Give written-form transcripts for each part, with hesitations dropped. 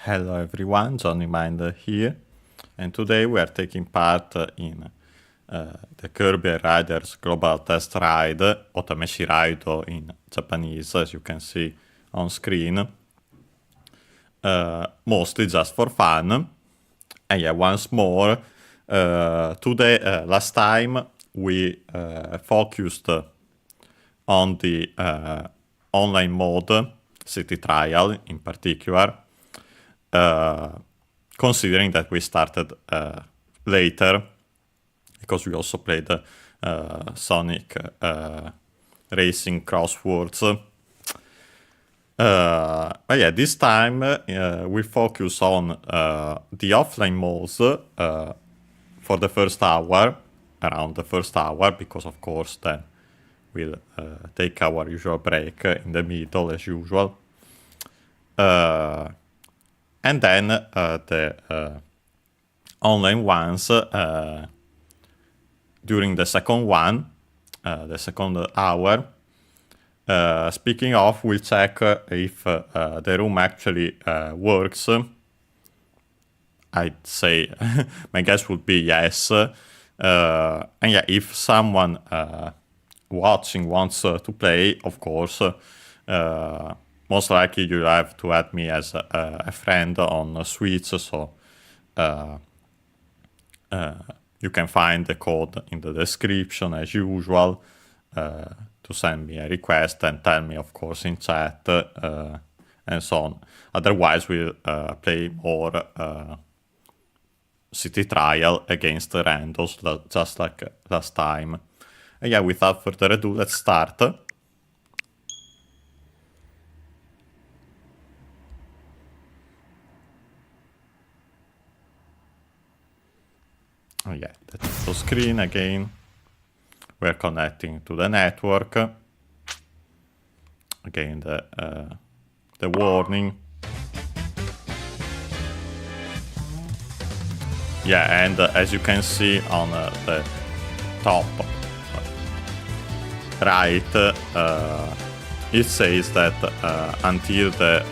Hello everyone, Johnny Minder here, and today we are taking part in the Kirby Riders Global Test Ride, o ta me shi raido in Japanese, as you can see on screen. Mostly just for fun. And yeah, once more, today, last time we focused on the online mode, City Trial in particular, considering that we started later, because we also played Sonic Racing Crosswords. But yeah, this time we focus on the offline modes for the first hour, around the first hour, because of course then we'll take our usual break in the middle as usual. And then the online ones during the second one, the second hour. Speaking of, we'll check if the room actually works. I'd say my guess would be yes. And yeah, if someone watching wants to play, of course, most likely you'll have to add me as a friend on Switch, so you can find the code in the description as usual to send me a request and tell me, of course, in chat and so on. Otherwise, we'll play more City Trial against the randos, just like last time. And yeah, without further ado, let's start. Oh yeah, the title screen again. We're connecting to the network. Again, the warning. Yeah, and as you can see on the top right, it says that until the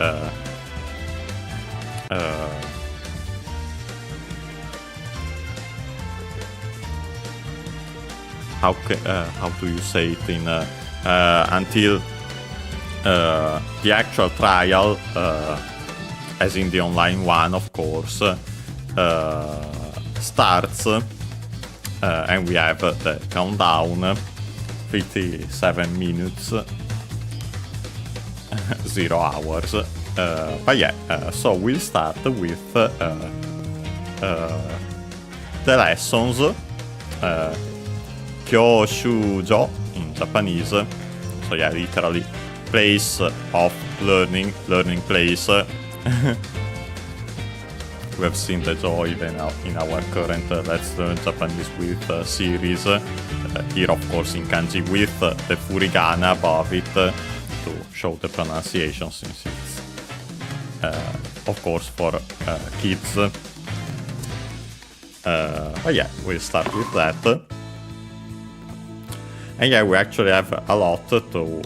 how do you say it in until the actual trial, as in the online one, of course, starts, and we have the countdown, 57 minutes, 0 hours. But yeah, so we'll start with the lessons. Kyoshujo in Japanese. So yeah, literally place of learning place. We have seen the joy in our current Let's Learn Japanese with series. Here, of course, in kanji with the furigana above it to show the pronunciation, since it's, of course, for kids. But yeah, we'll start with that. And yeah, we actually have a lot to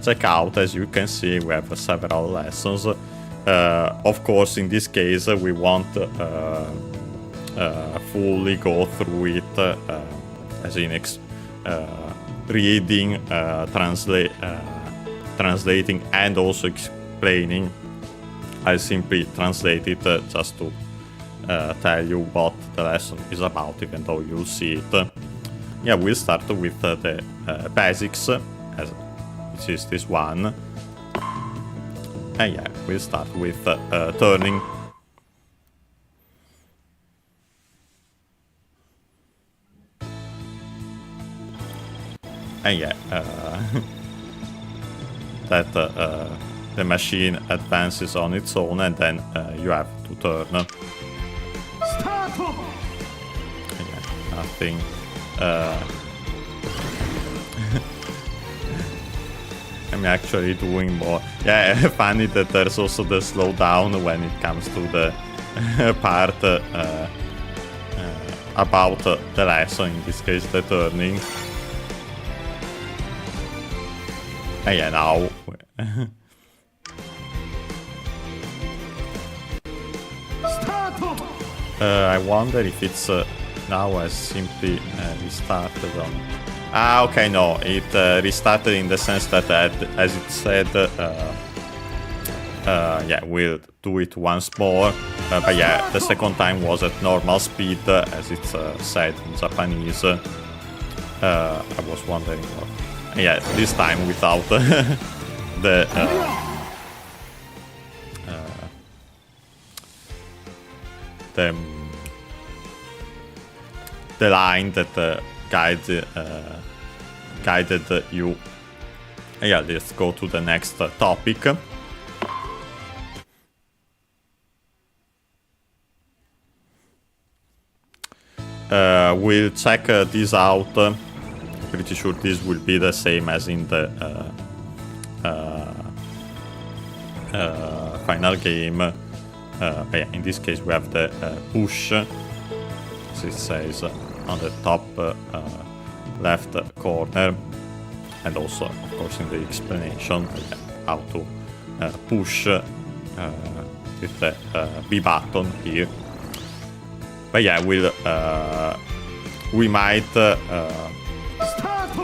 check out. As you can see, we have several lessons. Of course, in this case, we won't fully go through it, as in reading, translating, and also explaining. I simply translate it just to tell you what the lesson is about, even though you'll see it. Yeah, we'll start with the basics, which is this one. And yeah, we'll start with turning. And yeah, that the machine advances on its own, and then you have to turn. Start! And yeah, nothing. I'm actually doing more. Yeah, funny that there's also the slowdown when it comes to the part about the lesson, in this case the turning. And yeah, now I wonder if it's now has simply restarted on. Ah, okay, no, it restarted in the sense that, as it said, yeah, we'll do it once more. But yeah, the second time was at normal speed, as it's said in Japanese. I was wondering what. Yeah, this time without the line that guided you. Yeah, let's go to the next topic. We'll check this out. Pretty sure this will be the same as in the final game. But yeah, in this case we have the push, as it says on the top left corner, and also of course in the explanation how to push with the B button here. But yeah, we might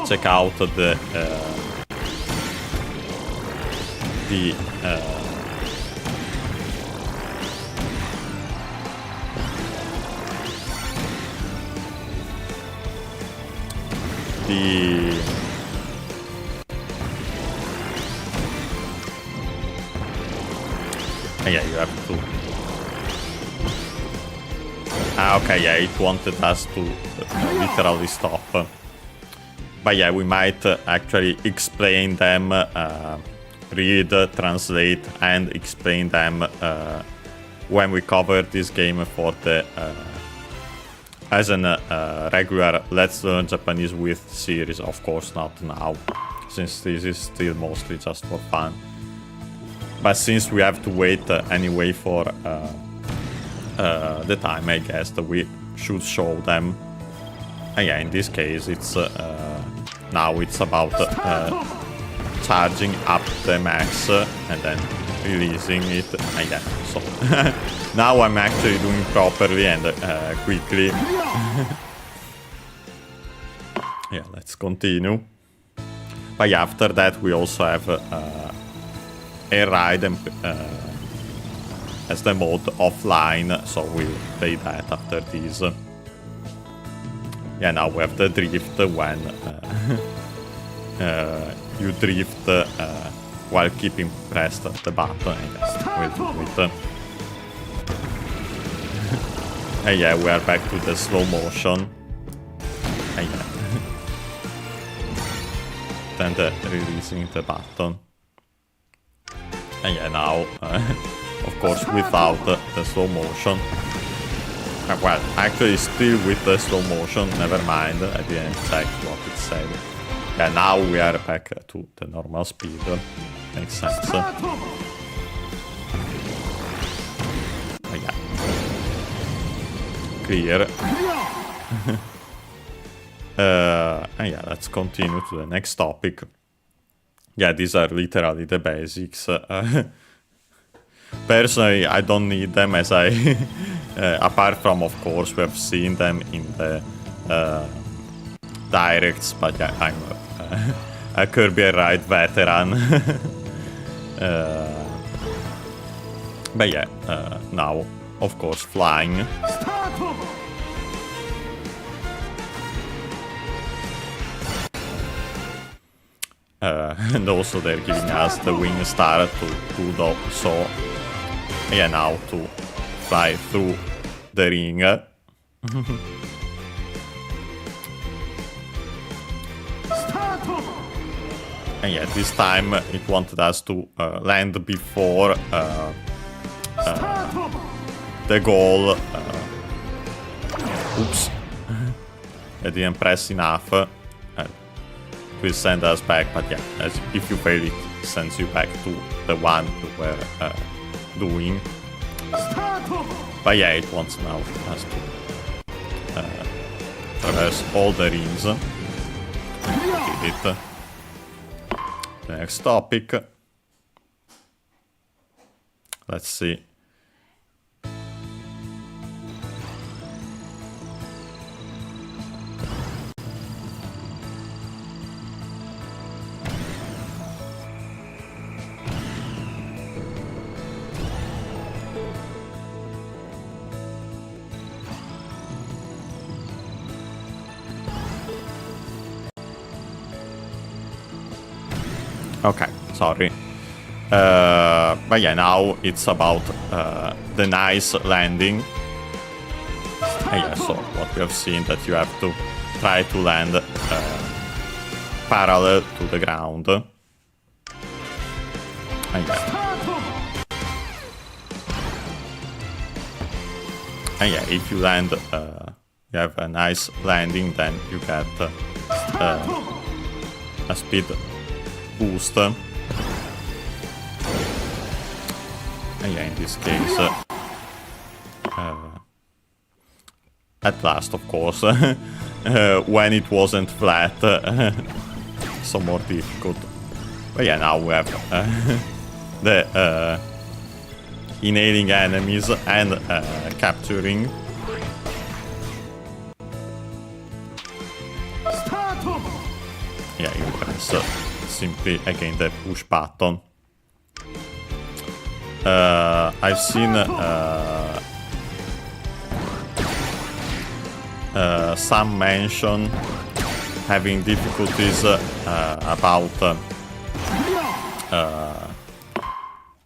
check out the yeah, you have to. Okay, yeah, it wanted us to literally stop. But yeah, we might actually explain them, read, translate, and explain them when we cover this game for the as a regular Let's Learn Japanese with series. Of course, not now, since this is still mostly just for fun. But since we have to wait anyway for the time, I guess that we should show them. And yeah, in this case, it's now it's about charging up the max and then releasing it. And yeah, so now I'm actually doing properly and quickly. Yeah, let's continue. But yeah, after that we also have Air Ride and as the mode offline, so we'll play that after this. Yeah, now we have the drift when you drift while keeping pressed the button. I guess we'll do it. And yeah, we are back to the slow motion. And yeah. Then releasing the button. And yeah, now, of course, without the slow motion. Well, actually, still with the slow motion, never mind, I didn't check what it said. Yeah, now we are back to the normal speed. Makes sense. Yeah. Clear. And yeah, let's continue to the next topic. Yeah, these are literally the basics. Personally, I don't need them, as I, apart from, of course, we have seen them in the directs, but yeah, I'm a Kirby Ride veteran. But yeah, now, of course, flying. And also they're giving us the wing star to do so. Yeah, now to fly through the ring. And yeah, this time it wanted us to land before the goal. Oops. I didn't press enough. It will send us back, but yeah, if you fail it sends you back to the one you were doing. But yeah, it wants now us to traverse all the rings. We did it. The next topic. Let's see. Okay, sorry. But yeah, now it's about the nice landing. Yeah, so what we have seen that you have to try to land parallel to the ground. And yeah, if you land, you have a nice landing, then you get a speed boost. And yeah, in this case, at last, of course, when it wasn't flat, so more difficult. But yeah, now we have the inhaling enemies and capturing. Yeah, you press simply again the push button. I've seen some mention having difficulties about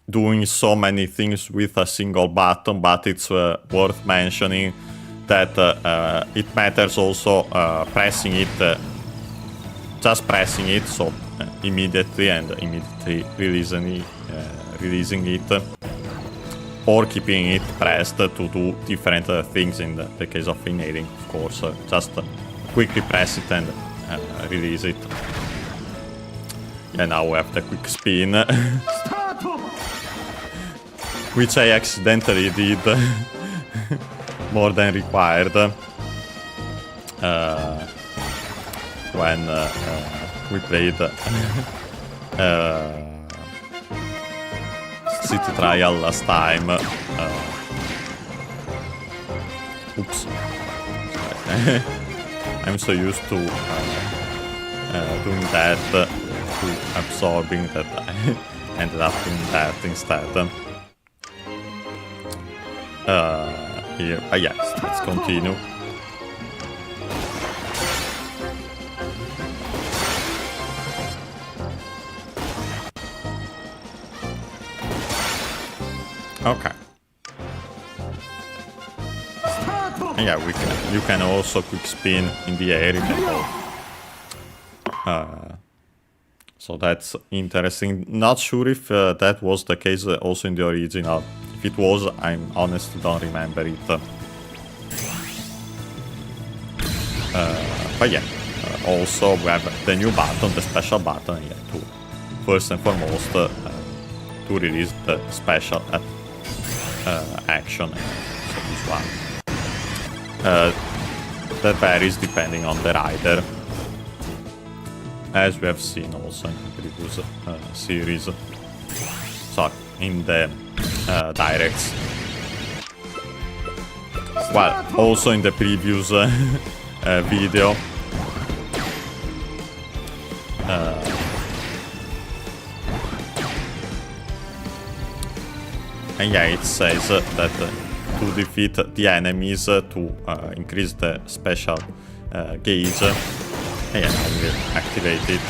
doing so many things with a single button, but it's worth mentioning that it matters also pressing it, just pressing it, so immediately releasing it, or keeping it pressed to do different things in the case of inhaling, of course. Just quickly press it and release it. Yeah, now we have the quick spin. Which I accidentally did more than required when we played City Trial last time. Oops. I'm so used to doing that, to absorbing, that I ended up doing that instead. Here, yes, let's continue. Okay. And yeah, you can also quick spin in the air. You can go. So that's interesting. Not sure if that was the case also in the original. If it was, I honestly don't remember it. But yeah, also we have the new button, the special button, yeah, to first and foremost to release the special action. So this one. That varies depending on the rider, as we have seen also in the previous series. Sorry, in the directs. Well, also in the previous video. And yeah, it says that to defeat the enemies, to increase the special gauge. And yeah, I will activate it.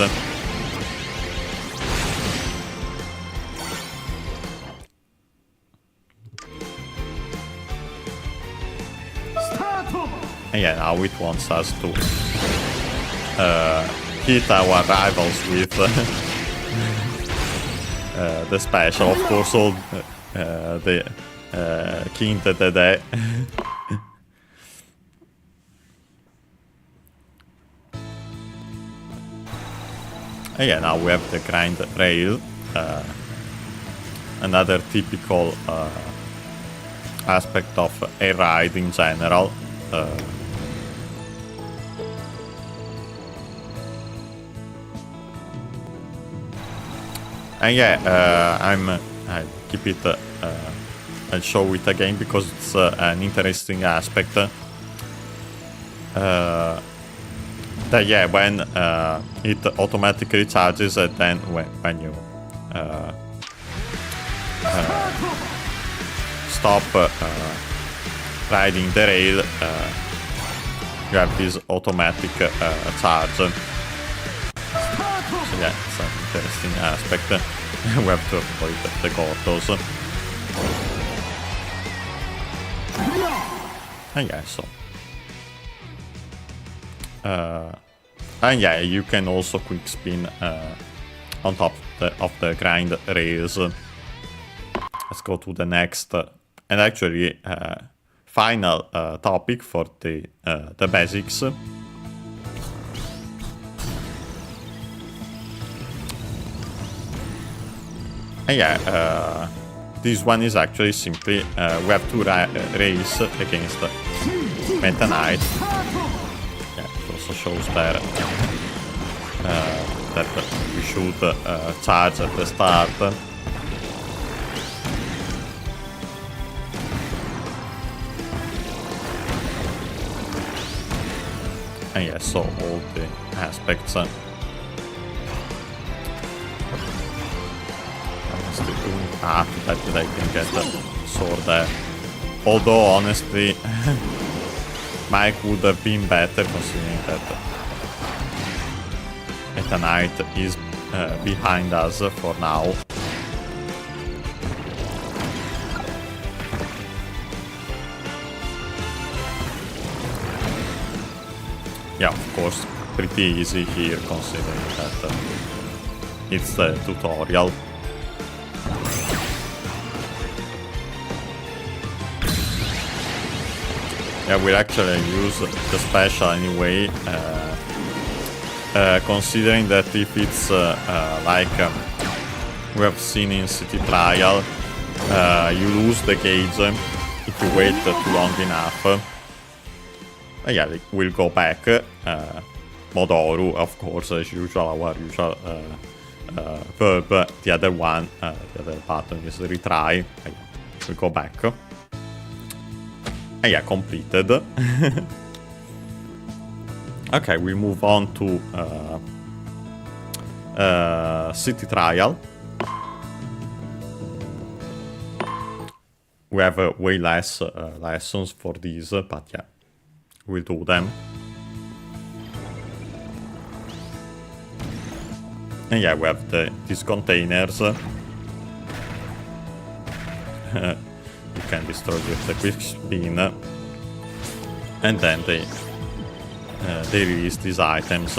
And yeah, now it wants us to hit our rivals with the special. Of course, all the King Dedede. And yeah, now we have the grind rail, another typical aspect of a ride in general. And yeah, I keep it, I'll show it again because it's an interesting aspect. That yeah, when it automatically charges, then when you stop riding the rail, you have this automatic charge. So yeah, it's an interesting aspect. We have to avoid the Gordos. And yeah, so. And yeah, you can also quick spin on top of the grind rails. Let's go to the next and actually final topic for the basics. And yeah, this one is actually simply we have to race against Meta Knight. Yeah, it also shows there that we should charge at the start. And yeah, so all the aspects. That I can get the sword there. Although honestly, Mike would have been better considering that Meta Knight is behind us for now. Yeah, of course, pretty easy here considering that it's the tutorial. Yeah, we'll actually use the special anyway, considering that if it's like we have seen in City Trial, you lose the gauge if you wait too long enough. Yeah, we'll go back. Modoru, of course, as usual, our usual verb. The other one, the other button is retry. We'll go back. And yeah, completed. Okay, we move on to City Trial. We have way less lessons for these, but yeah, we'll do them. And yeah, we have these containers. You can destroy with the quick spin, and then they release these items.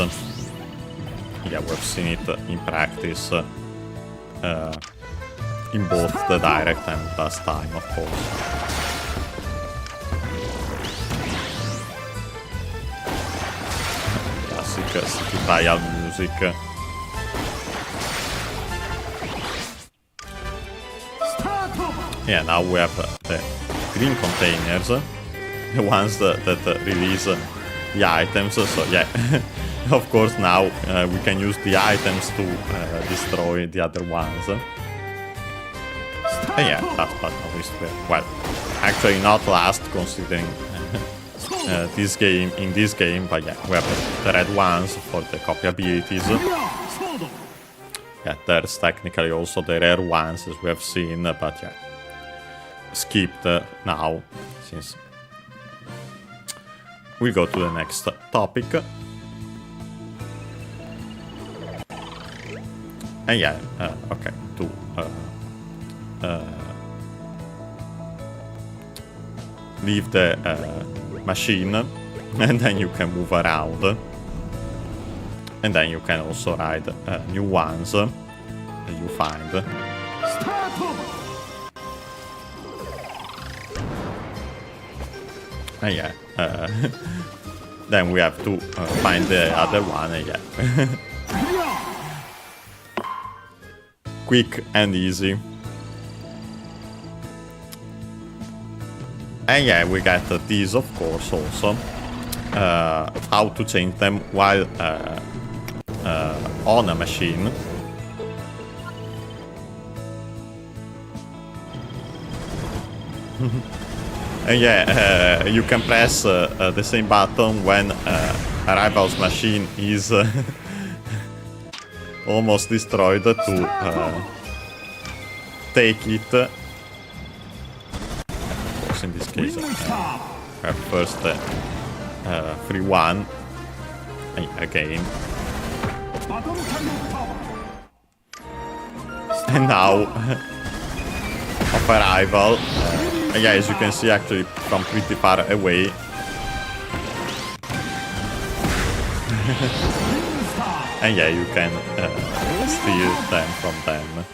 Yeah, we've seen it in practice in both the direct and last time, of course. Classic City Trial music. Yeah, now we have the green containers, the ones that release the items. So yeah, of course now we can use the items to destroy the other ones. And yeah, last but not least, well, actually not last considering this game, but yeah, we have the red ones for the copy abilities. Yeah, there's technically also the rare ones as we have seen, but yeah, skipped now since we'll go to the next topic. And yeah, okay, to leave the machine, and then you can move around, and then you can also ride new ones that you find. And yeah, then we have to find the other one, and yeah. Quick and easy. And yeah, we got these, of course, also. How to change them while on a machine. And yeah, you can press the same button when a rival's machine is almost destroyed to take it. Of course, in this case, first free one again. battle cannot power. And now, of arrival, yeah, as you can see, actually from pretty far away. And yeah, you can steal them from them.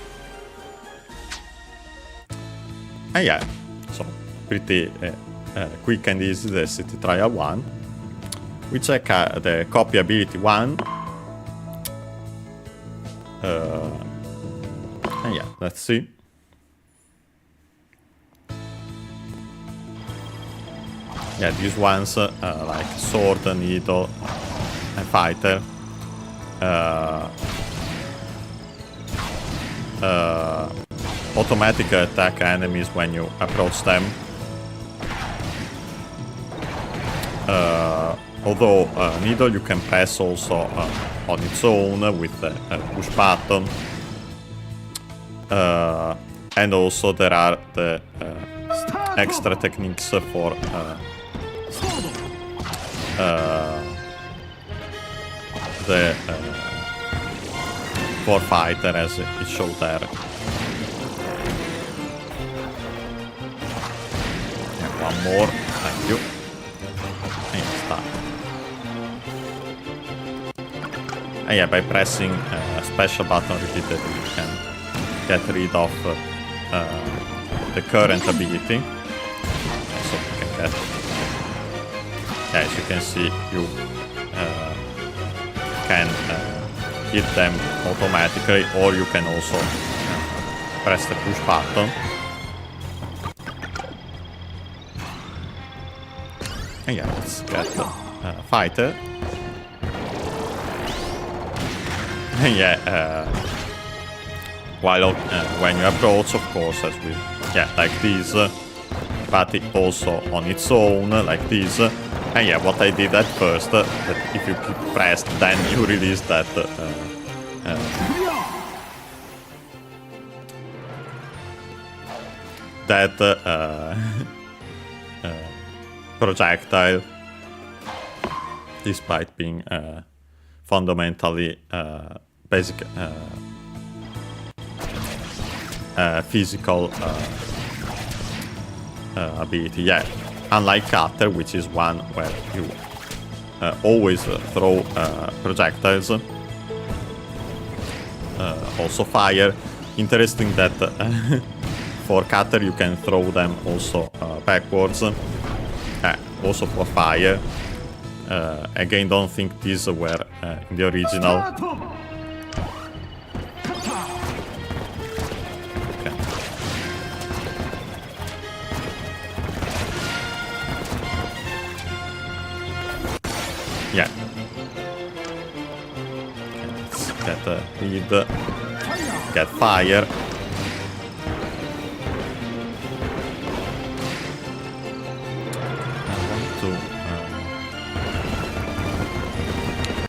And yeah, so pretty quick and easy, the City Trial 1. We check the copy ability 1. And yeah, let's see. Yeah, these ones like sword, needle, and fighter. Automatic attack enemies when you approach them. Although needle you can press also on its own with the push button. And also there are the extra techniques for the for fighter, as it showed there. And one more, thank you. And start. And yeah, by pressing a special button repeatedly, you can get rid of the current ability. So you can get, yeah, as you can see, you can hit them automatically, or you can also press the push button. And yeah, let's get fighter. And yeah, while when you approach, of course, as we, yeah, like this, but it also on its own, like this. And yeah, what I did at first, that if you keep pressed, then you release that projectile, despite being fundamentally basic physical ability. Yeah, unlike cutter, which is one where you always throw projectiles, also fire. Interesting that for cutter you can throw them also backwards, also for fire. Again, don't think these were in the original. Okay. Yeah. Let's get a lead. Get fire.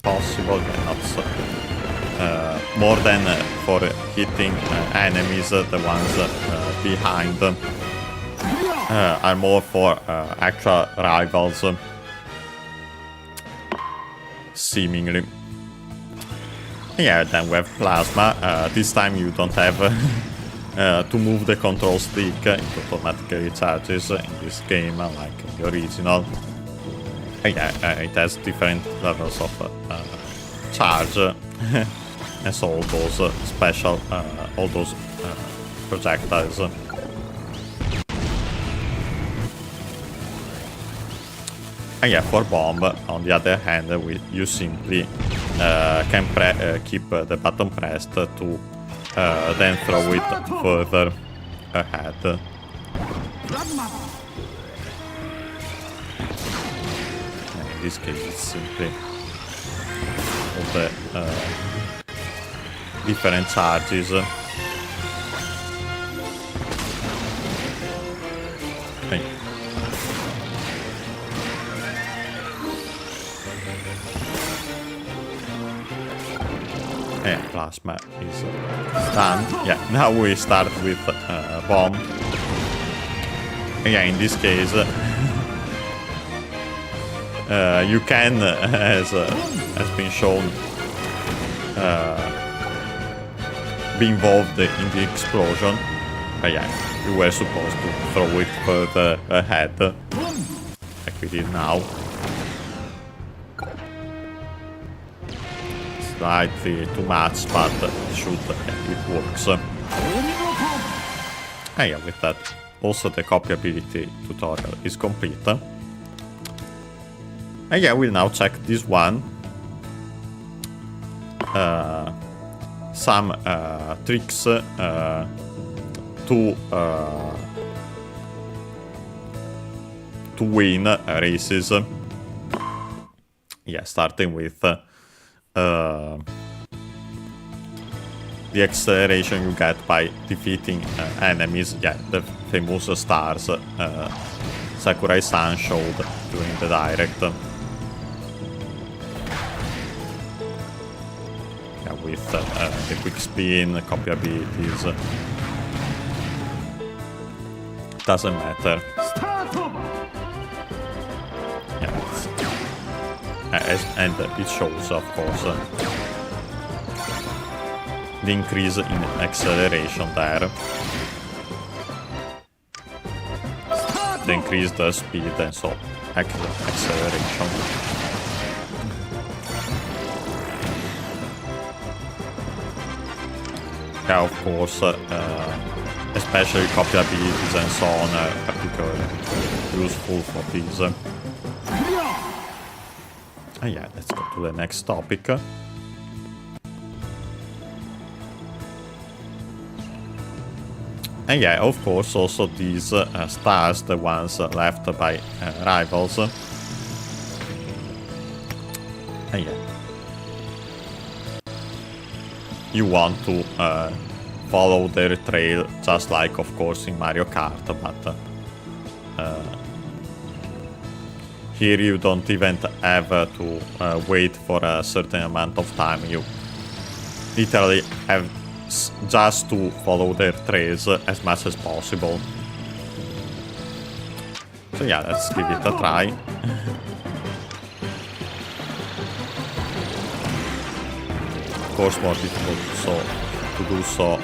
Possible, not more than for hitting enemies, the ones behind are more for actual rivals, seemingly. Yeah, then we have plasma. This time you don't have to move the control stick, it automatically charges in this game, unlike the original. Yeah, it has different levels of charge, and so all those special, all those projectiles. And yeah, for bomb, on the other hand, you simply can keep the button pressed to then throw it further ahead. In this case, it's simply all the different charges. Hey. Yeah, plasma is done. Yeah, now we start with bomb. Yeah, in this case, you can, as has been shown, be involved in the explosion. But yeah, you were supposed to throw it further ahead, like we did now. Slightly too much, but it works. And yeah, with that, also the copyability tutorial is complete. And yeah, we'll now check this one. Some tricks to win races. Yeah, starting with the acceleration you get by defeating enemies. Yeah, the famous stars Sakurai-san showed during the direct. Yeah, with the quick spin, copy abilities. Doesn't matter. Yeah, and it shows, of course, the increase in acceleration there. The increased speed and so acceleration. Yeah, of course, especially copy abilities and so on are particularly useful for these. Yeah, let's go to the next topic. And yeah, of course, also these stars, the ones left by rivals. And yeah, you want to follow their trail, just like, of course, in Mario Kart, but here you don't even have to wait for a certain amount of time. You literally have just to follow their trails as much as possible. So yeah, let's give it a try. Of course, more difficult to do so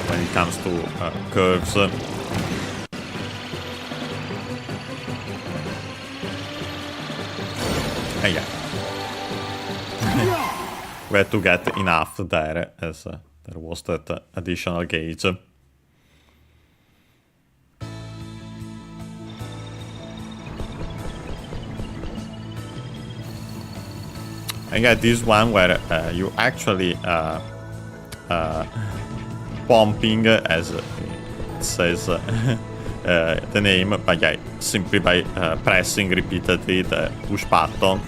when it comes to curves. And yeah, we had to get enough there, as there was that additional gauge. And yeah, this one where you actually pumping, as it says the name, but yeah, simply by pressing repeatedly the push button.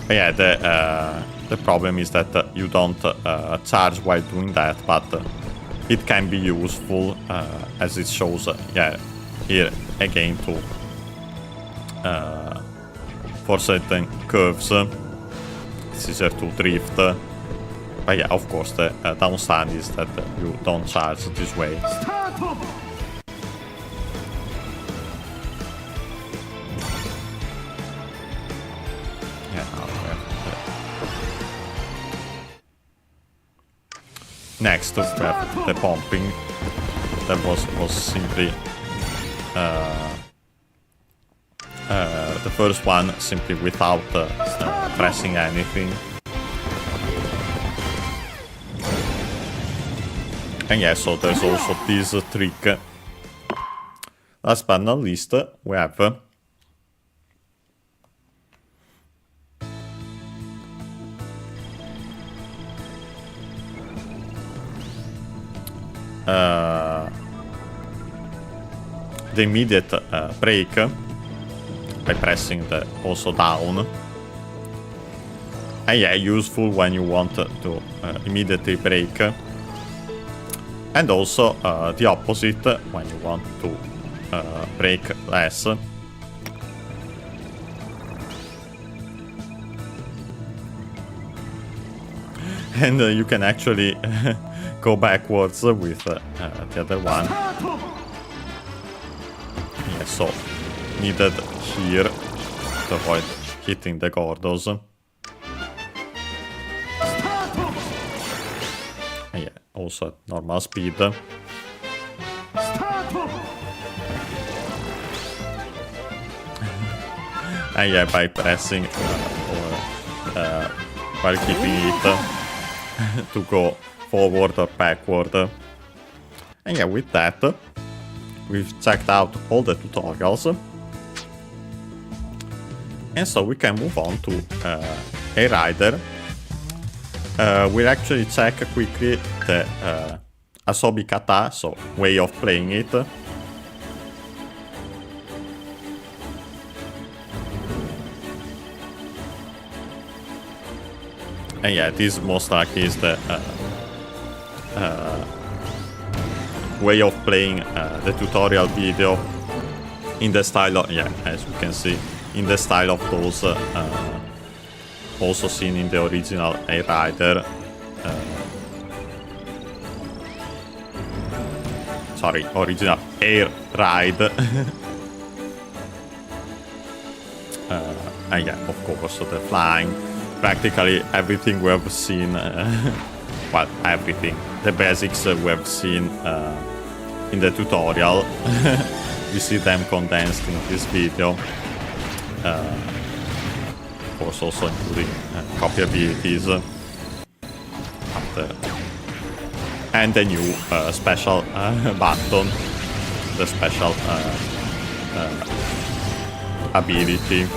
But yeah, the problem is that you don't charge while doing that, but it can be useful, as it shows yeah, here again to for certain curves. It's easier to drift. But yeah, of course, the downside is that you don't charge this way. Yeah, now we have next we have the pumping. That was simply the first one, simply without pressing anything. And yeah, so there's also this trick. Last but not least, we have the immediate brake by pressing the also down. And yeah, useful when you want to immediately brake. And also the opposite when you want to brake less. And you can actually go backwards with the other one. Yeah, so needed here to avoid hitting the Gordos. And yeah, also at normal speed. And yeah, by pressing while keeping it to go forward or backward. And yeah, with that, we've checked out all the tutorials. And so we can move on to a rider. We'll actually check quickly the asobi kata, so way of playing it. And yeah, this most likely is the way of playing the tutorial video in the style of, yeah, as you can see, in the style of those also seen in the original Air Rider. Sorry, original Air Ride. And yeah, of course, the flying. Practically everything we have seen, well, everything, the basics we have seen in the tutorial, we see them condensed in this video. Of course, also including copy abilities, and the new special button, the special ability.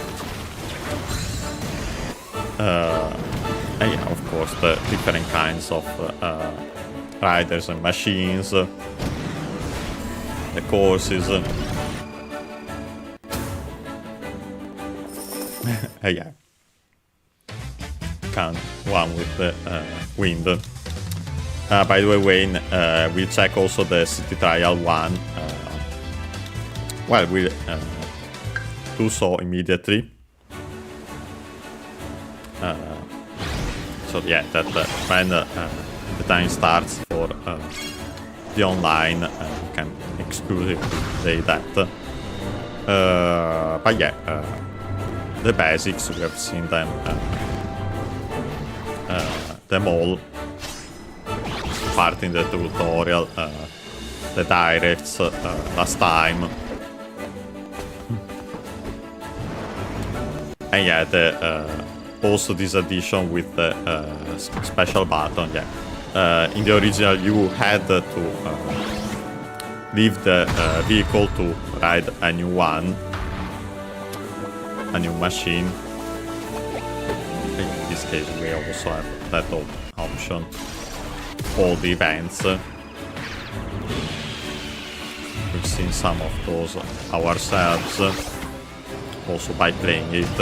And yeah, of course, the different kinds of riders and machines, the courses. Yeah, count one with the wind. By the way, Wayne, we'll check also the City Trial 1. Well, we'll do so immediately. So yeah, that when the time starts for the online, you can exclusively play that. But yeah, the basics, we have seen them all part in the tutorial, the directs last time. And yeah, also this addition with the special button. Yeah, in the original you had to leave the vehicle to ride a new one, a new machine. In this case we also have that option. All the events. We've seen some of those ourselves, also by playing it.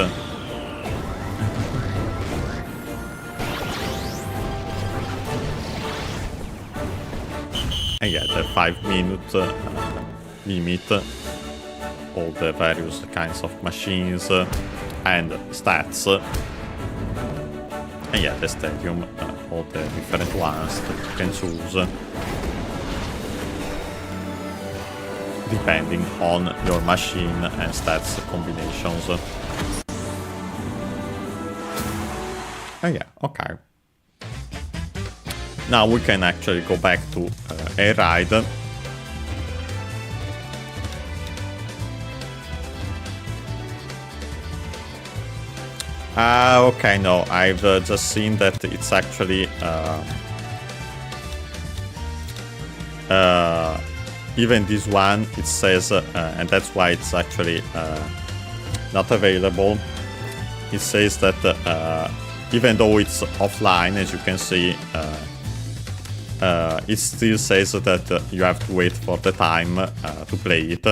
And yeah, the 5-minute limit, all the various kinds of machines and stats. And yeah, the stadium, all the different ones that you can choose depending on your machine and stats combinations. And yeah, okay. Now we can actually go back to Air Ride. Okay, no, I've just seen that it's actually even this one, it says, and that's why it's actually not available. It says that even though it's offline, as you can see, it still says that you have to wait for the time to play it.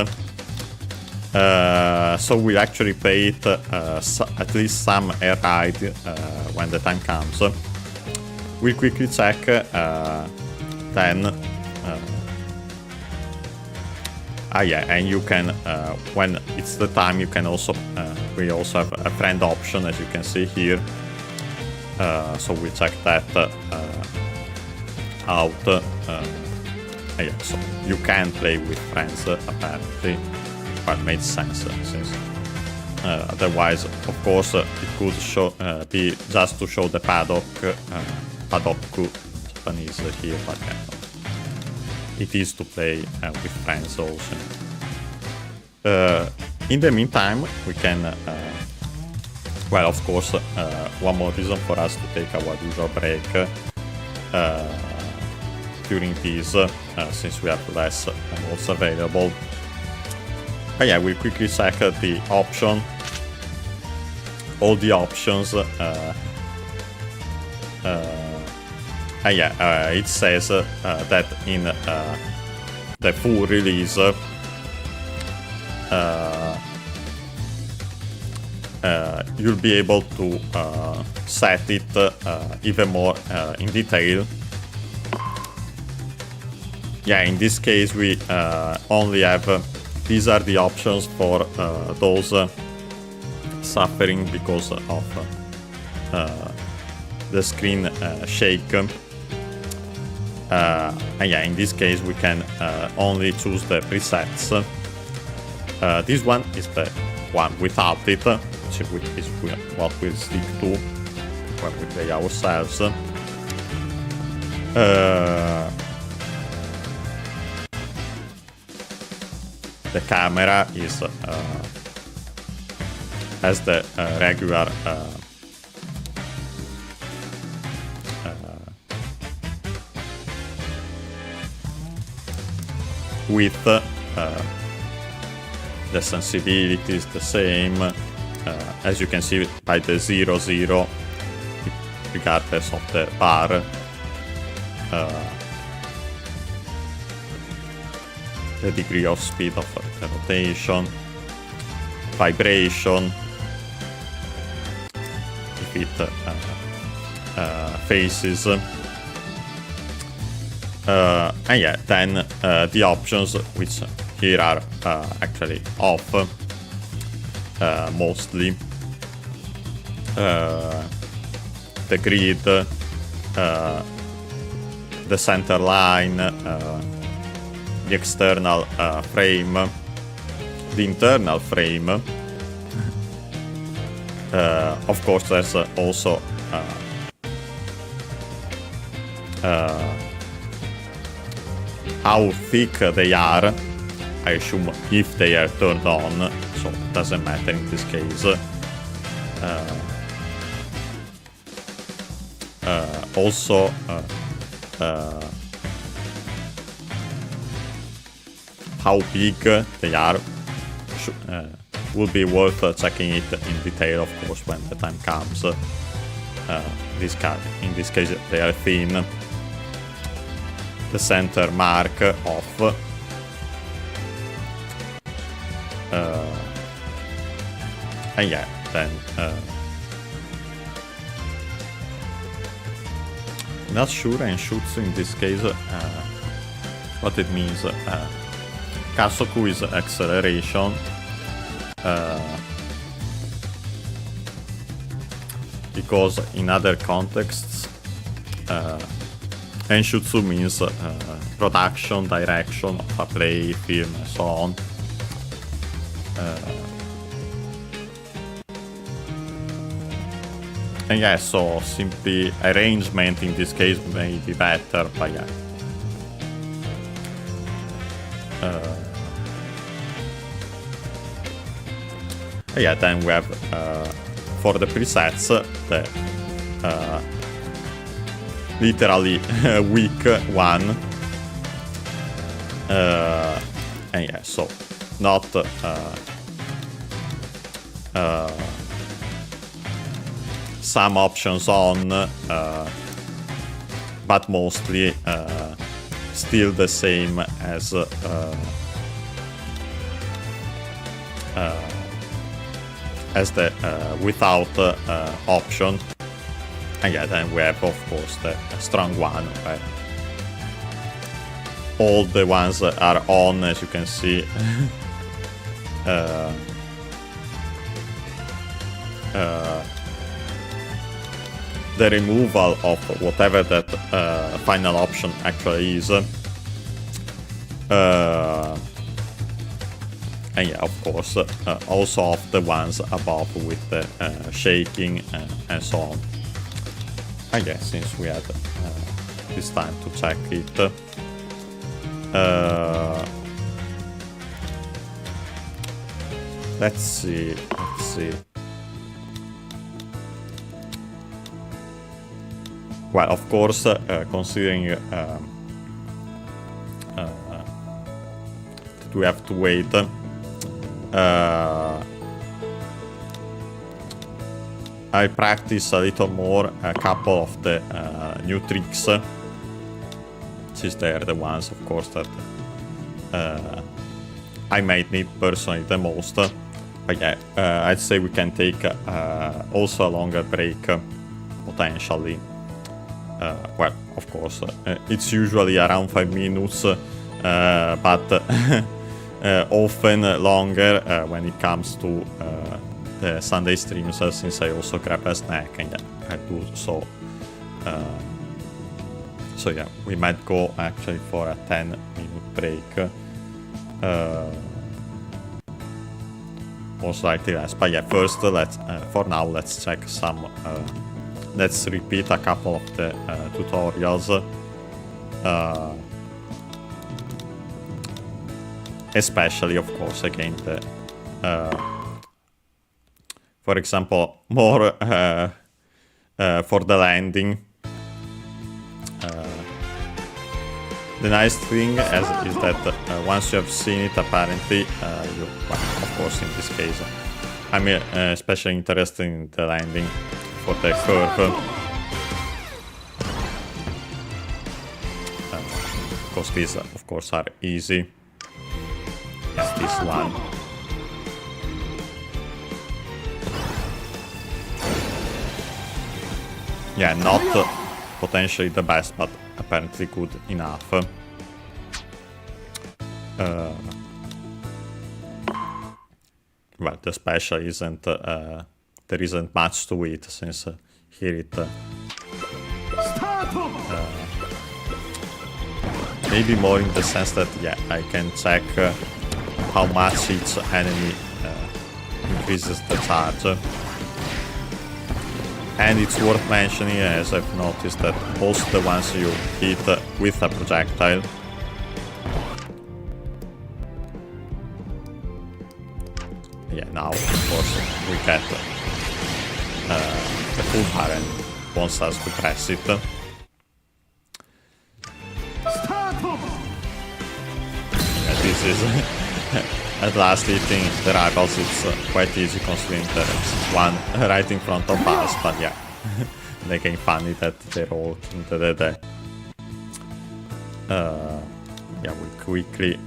So we'll actually play it at least some Air Ride when the time comes. We'll quickly check then. Yeah, and you can, when it's the time, you can also, we also have a friend option, as you can see here. So we check that out. Yeah, so you can play with friends apparently well, made sense since otherwise, of course, it could be just to show the Paddock, Paddock Japanese here, but it is to play with friends also. In the meantime, we can, well, of course, one more reason for us to take our usual break during these, since we have less modes available. But yeah, we'll quickly check the option, all the options. It says that in the full release, you'll be able to set it even more in detail. Yeah, in this case we only have these are the options for those suffering because of the screen shake. And yeah, in this case we can only choose the presets. This one is the one without it, which is what we'll stick to when we play ourselves. The camera is has the regular width. The sensibility is the same, as you can see by the 0, regardless of the bar. The degree of speed of the rotation, vibration, if it faces, and yeah, then the options which here are actually off mostly. The grid, the center line, the external frame, the internal frame. Of course, there's also how thick they are. I assume if they are turned on, so it doesn't matter in this case. Also, how big they are would be worth checking it in detail, of course, when the time comes. This card, in this case, they are thin. The center mark off. And yeah, then not sure Enshutsu in this case what it means. Kasoku is acceleration. Because in other contexts Enshutsu means production, direction of a play, film, and so on. And yeah, so simply arrangement in this case may be better, but yeah. Yeah, then we have for the presets the literally weak one. And yeah, so not some options on, but mostly still the same as the without option. And yeah, then we have of course the strong one where all the ones are on, as you can see. The removal of whatever that final option actually is. And And yeah, of course, also of the ones above with the shaking and so on. I guess since we had this time to check it. Let's see. Well, of course, considering that we have to wait, I practice a little more a couple of the new tricks, since they are the ones, of course, that I might need personally the most. But yeah, I'd say we can take also a longer break, potentially. Well, of course, it's usually around 5 minutes, but often longer when it comes to the Sunday streams, since I also grab a snack and yeah, I do so. So yeah, we might go actually for a 10-minute break. Most likely less, but yeah, first let's for now let's check some. Let's repeat a couple of the tutorials. Especially, of course, again the. For example, more for the landing. The nice thing is that once you have seen it, apparently, well, of course, in this case, I'm especially interested in the landing for the curve. Because these, of course, are easy. Yes, this one. Yeah, not potentially the best, but apparently good enough. Well, the special isn't, there isn't much to it, since here it... maybe more in the sense that, yeah, I can check how much each enemy increases the charge. And it's worth mentioning, as I've noticed, that most of the ones you hit with a projectile yeah, now of course we get the full bar and wants us to press it. Yeah, this is at last hitting the rivals. It's quite easy considering there's one right in front of us, but yeah, making funny that they're all into the dead. Yeah, we quickly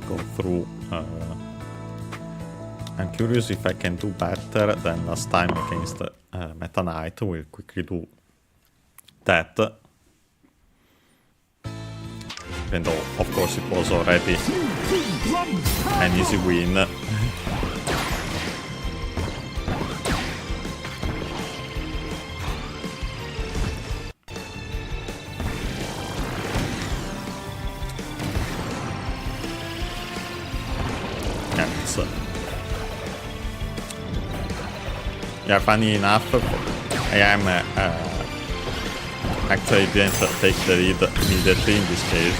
go through. I'm curious if I can do better than last time against Meta Knight. We'll quickly do that. Even though, of course, it was already an easy win. Yeah, funny enough, I am actually didn't take the lead immediately in this case.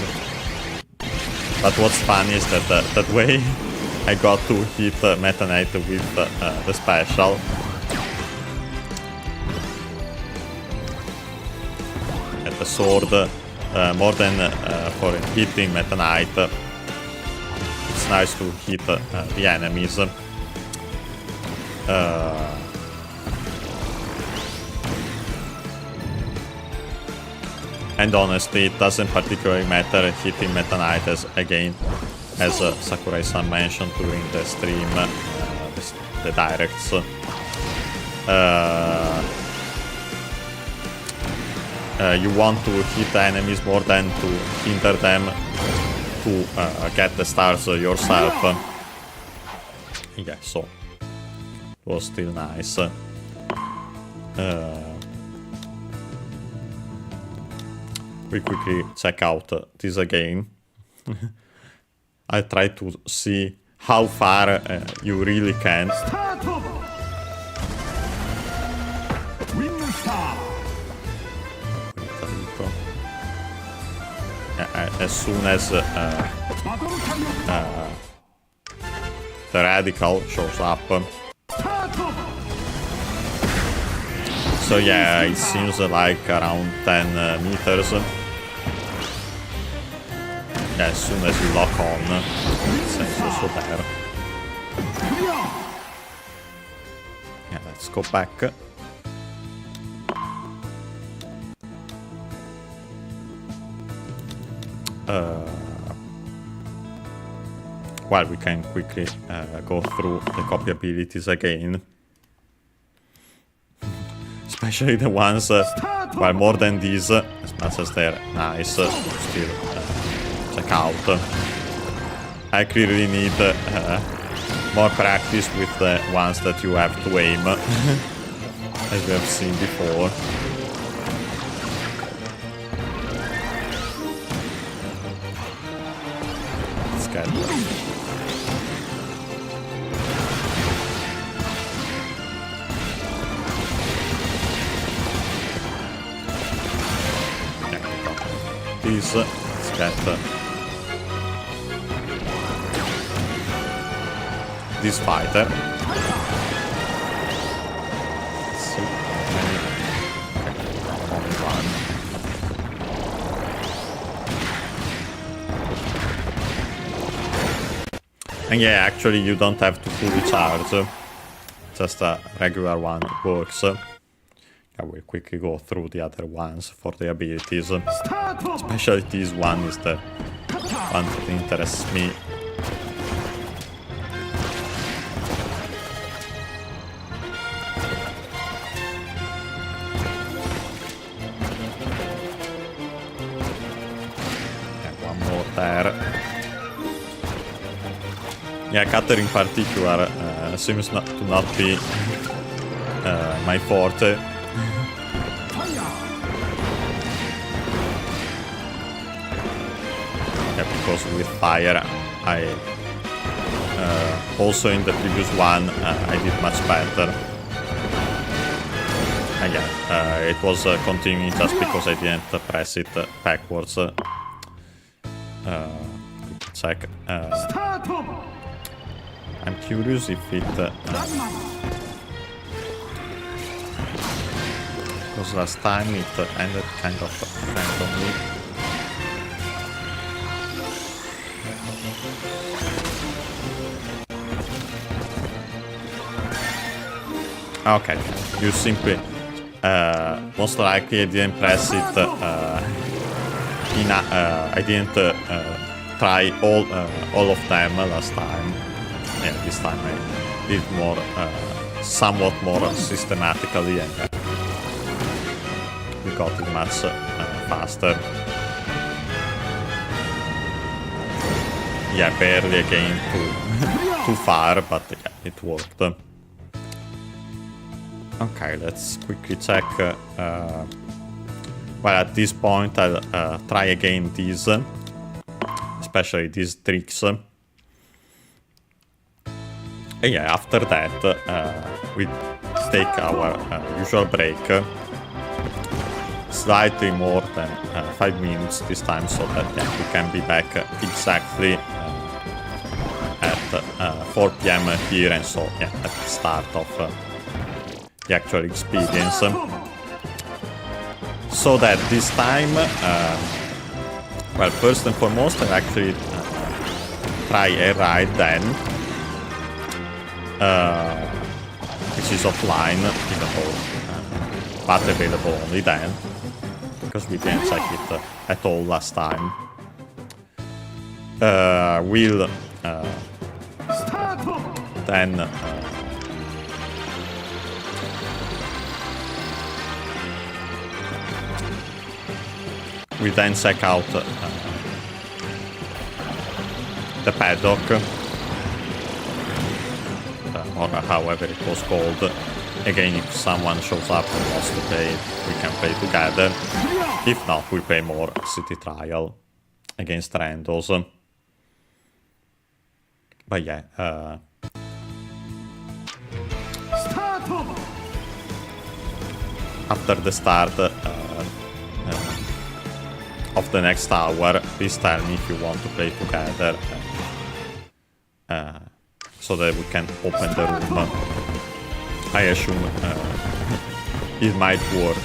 But what's funny is that that way I got to hit Meta Knight with the special. At the sword, more than for hitting Meta Knight, it's nice to hit the enemies. And honestly, it doesn't particularly matter hitting Meta Knight, as again, as Sakurai-san mentioned during the stream, the directs. You want to hit enemies more than to hinder them to get the stars yourself. Yeah, so it was still nice. We quickly check out this again. I try to see how far you really can. Start over. Win the star. As soon as the radical shows up. Start over. So yeah, it seems like around 10 meters. Yeah, as soon as you lock on, it's also there. Yeah, let's go back. Well, we can quickly go through the copy abilities again. Especially the ones, well, more than these, as much as they're nice, still check out. I clearly need more practice with the ones that you have to aim, as we have seen before. Let's get them. These, let's get this fighter. Let's see. Only one. And yeah, actually you don't have to fully charge. Just a regular one works. I will quickly go through the other ones for the abilities. Especially this one is the one that interests me. And one more there. Yeah, cutter in particular seems to not be my forte. Because with fire, I also in the previous one I did much better. Again, it was continuing just because I didn't press it backwards. Check. I'm curious if it. Because last time it ended kind of randomly. Okay, you simply, most likely I didn't press it, I didn't try all of them last time. Yeah, this time I did more, somewhat more systematically, and we got it much faster. Yeah, barely again too far, but yeah, it worked. Okay, let's quickly check. Well, at this point, I'll try again these, especially these tricks. And yeah, after that, we take our usual break. Slightly more than 5 minutes this time, so that yeah, we can be back exactly at 4 PM here, and so yeah, at the start of the actual experience. So that this time, well, first and foremost, I'll actually try Air Ride then, which is offline, even though but available only then, because we didn't check it at all last time. We'll then we then check out the Paddock, or however it was called. Again, if someone shows up and wants to play, we can play together. If not, we play more City Trial against randos. But yeah, Start over. after the start of the next hour, please tell me if you want to play together, so that we can open the room. I assume it might work.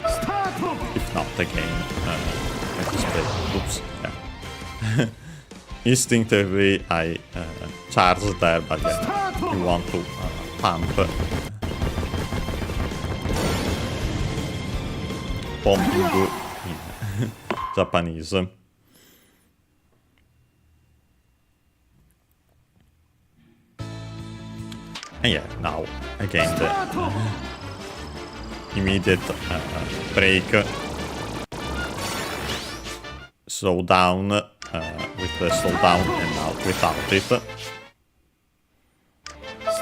Start over. If not, again, let us play. Oops. Yeah. Instinctively, I charged there, but yeah, you want to pump. Pumping in Japanese. And yeah, now again the immediate break. Slow down with the slow down and now without it.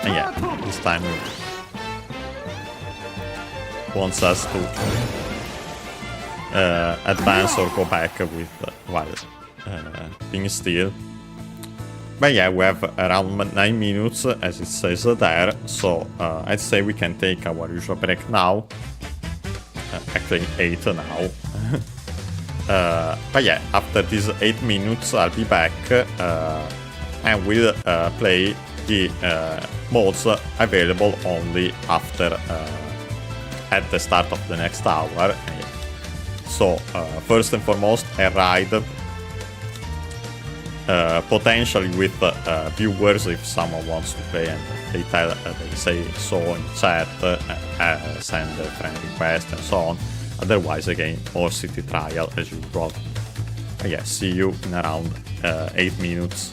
And yeah, this time it wants us to advance or go back with while being still. But yeah, we have around 9 minutes as it says there, so I'd say we can take our usual break now. Actually 8 now. But yeah, after these 8 minutes I'll be back and we'll play the modes available only after at the start of the next hour. So first and foremost, a ride, potentially with viewers if someone wants to play and they say so in chat, send a friend request and so on. Otherwise, again, more city trial as usual. Yeah, see you in around 8 minutes.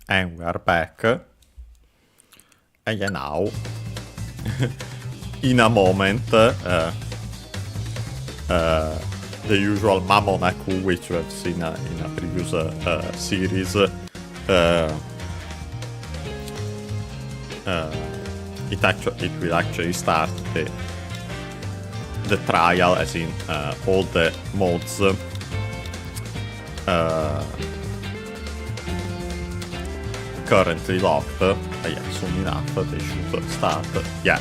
And we are back. And yeah, now, in a moment, the usual Mamonaku, which we have seen in a previous series, it will actually start the trial, as in all the mods currently locked. Yeah, soon enough they should start. Yeah.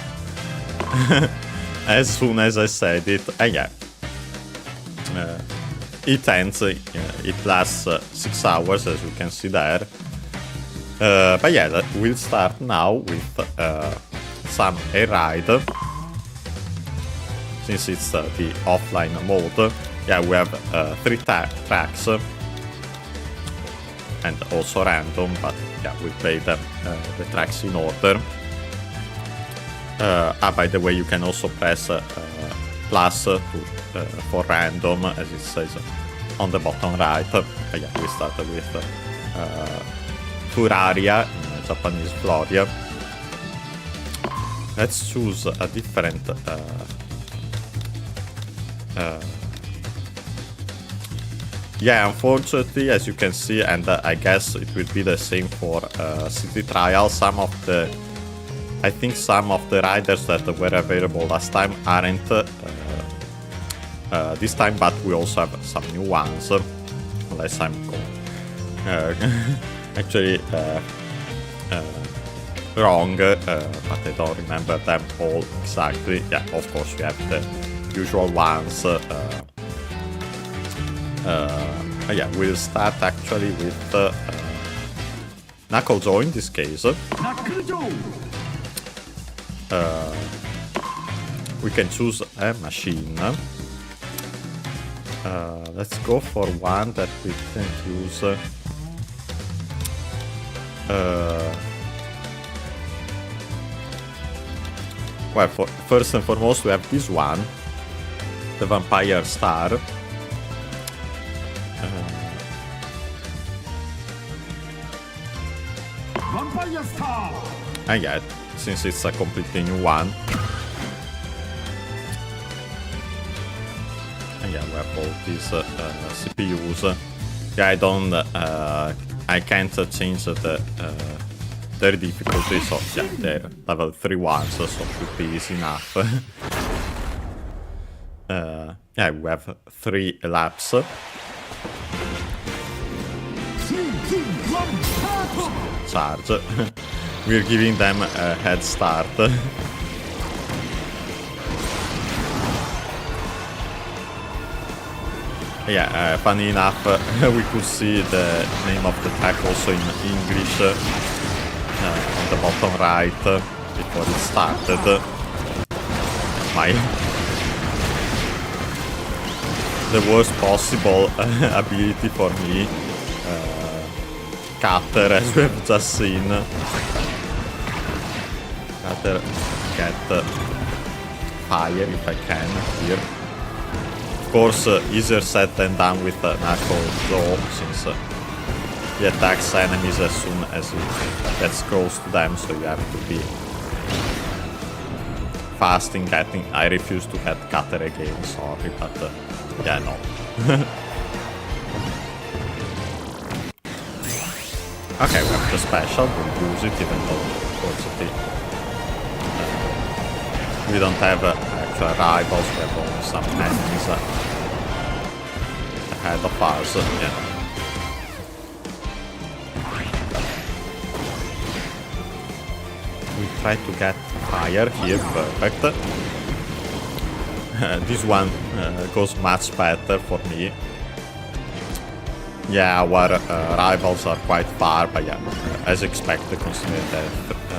As soon as I said it, yeah. It ends, it lasts 6 hours, as you can see there. But yeah, we'll start now with some air ride. Since it's the offline mode. Yeah, we have 3 tracks. And also random, but yeah, we play them, the tracks in order. By the way, you can also press plus for random, as it says on the bottom right. Yeah, we started with Furaria in Japanese Gloria. Let's choose a different yeah, unfortunately, as you can see, and I guess it will be the same for City Trial, I think some of the riders that were available last time aren't this time, but we also have some new ones, unless I'm actually wrong, but I don't remember them all exactly. Yeah, of course, we have the usual ones. Yeah, we'll start actually with Knuckle Jaw in this case. We can choose a machine. Let's go for one that we can use. Well, first and foremost, we have this one, the Vampire Star. Vampire Star. And yeah, since it's a completely new one. And yeah, we have all these CPUs. Yeah, I can't change their difficulty, so yeah, they're level 3 ones, so should be easy enough. Yeah, we have 3 laps. Charge. We're giving them a head start. Yeah, funny enough, we could see the name of the track also in English on the bottom right before it started. The worst possible ability for me. Cutter, as we have just seen. Cutter, get fire if I can here. Of course, easier said than done with Knuckle Jaw, since he attacks enemies as soon as he gets close to them, so you have to be fast in getting. I refuse to get Cutter again, sorry, but yeah, no. Okay, we have the special, we'll use it even though, unfortunately, we don't have actual rivals, we have only some enemies ahead of us, yeah. We try to get fire here, perfect. This one goes much better for me. Yeah, our rivals are quite far, but yeah, as expected, considering the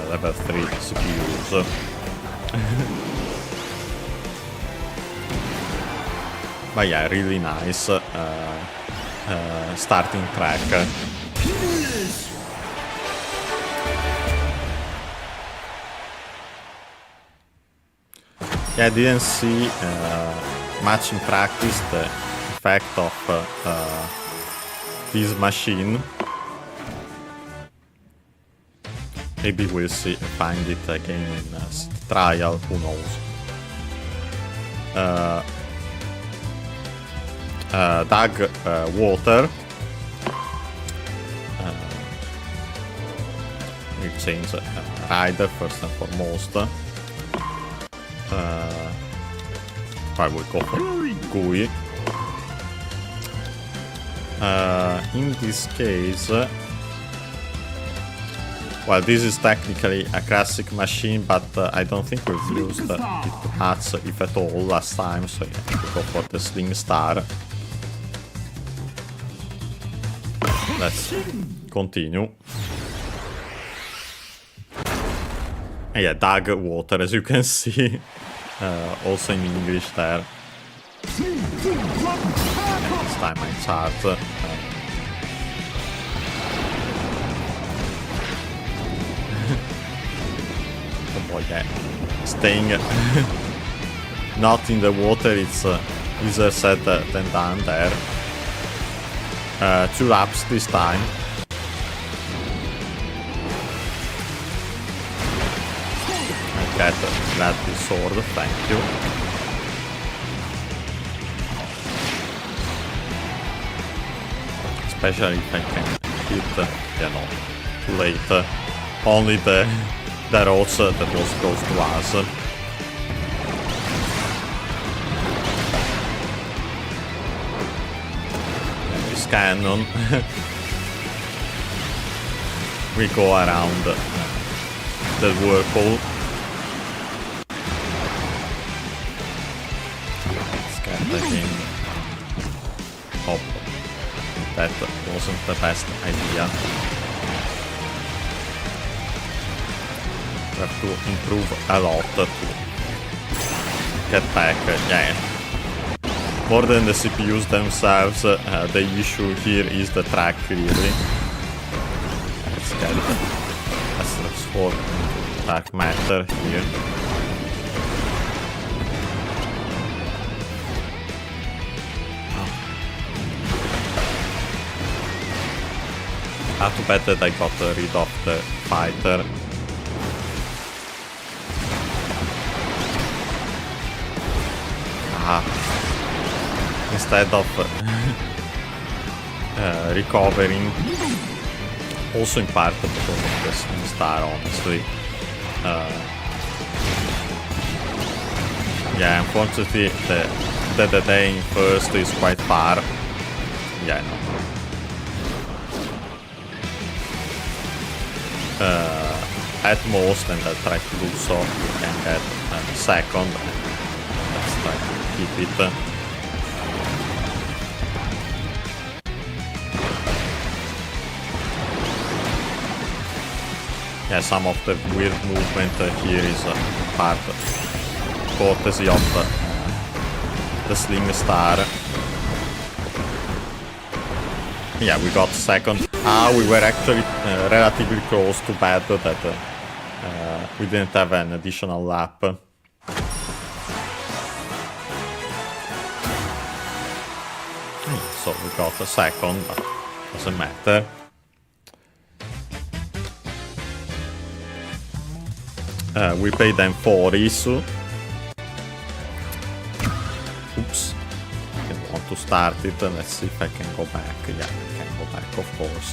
level 3 CPUs. But yeah, really nice starting track. Yeah, I didn't see much in practice the effect of this machine. Maybe we'll see, find it again in City Trial, who knows. Dug water. We change rider first and foremost. I will go for GUI. In this case, well, this is technically a classic machine, but I don't think we've used it much, if at all, last time, so yeah, we'll go for the Sling Star. Let's continue. And yeah, dug water, as you can see, also in English there. This time I chart. Oh boy, yeah. Staying not in the water, it's easier said than done there. 2 laps this time. I get that sword, thank you. Especially if I can hit, yeah, no, too late. Only the roads that was close to us. And this cannon. We go around the whirlpool. Let's get again. Oh, that wasn't the best idea. We have to improve a lot to get back, yeah. More than the CPUs themselves, the issue here is the track, really. Let's get it. Let's transform into dark matter here. Too bad that I got rid of the fighter. Instead of recovering, also in part because of the star, honestly. Yeah, unfortunately, the day in first is quite far. Yeah, no. At most, and I'll try to do so, we can get second. Let's try to keep it. Yeah, some of the weird movement here is part courtesy of the Sling Star. Yeah, we got second. We were actually relatively close to battle that we didn't have an additional lap. So we got a second, but doesn't matter. We paid them 40, so... Oops. I want to start it. Let's see if I can go back. Yeah, I can go back, of course.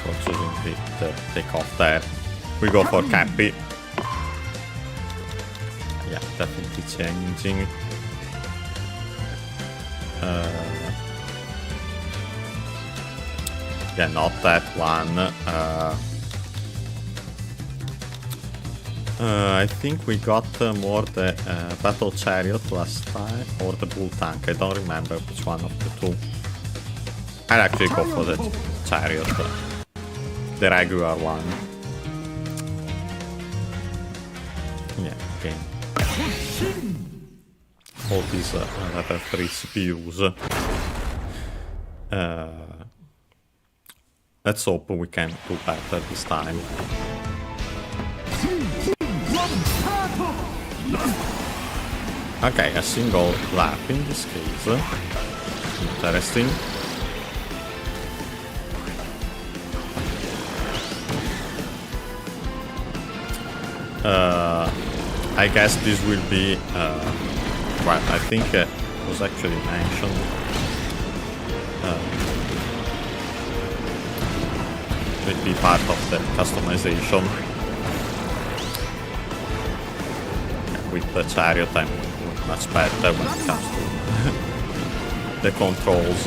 For choosing the takeoff there. We go for Kirby. Yeah, definitely changing. Yeah, not that one. I think we got more the Battle Chariot last time, or the Bull Tank, I don't remember which one of the two. I'll actually go for the Chariot, the regular one. Yeah, okay. All these level 3 CPUs. Let's hope we can do better this time. Okay, a single lap in this case. Interesting. I guess this will be well, I think it was actually mentioned will be part of the customization. With the chariot, I'm much better when it comes to the controls.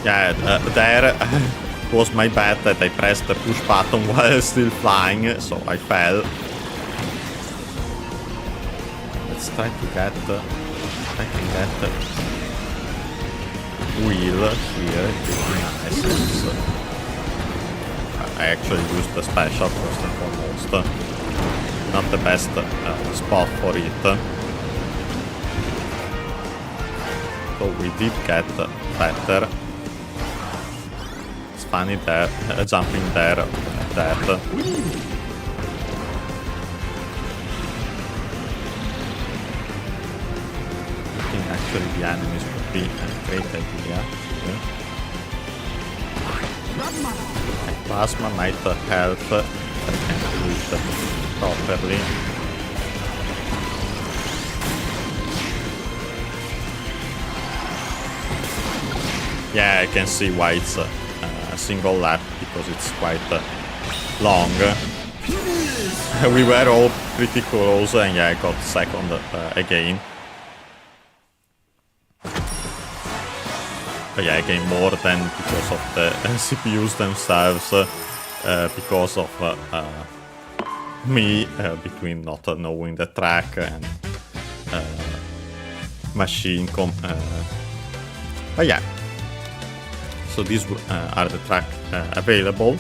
Yeah, there was my bad that I pressed the push button while still flying, so I fell. Let's try to get I can get the wheel here. It would be nice. I actually used the special first and foremost. Not the best spot for it. So we did get better. It's funny there, jumping there like that. I think actually the enemies would be a great idea. Yeah. Plasma might help if I can use it properly. Yeah, I can see why it's a single lap, because it's quite long. We were all pretty close, and yeah, I got second again. But yeah, again, more than because of the CPUs themselves, because of me, between not knowing the track and machine but yeah. So these are the track available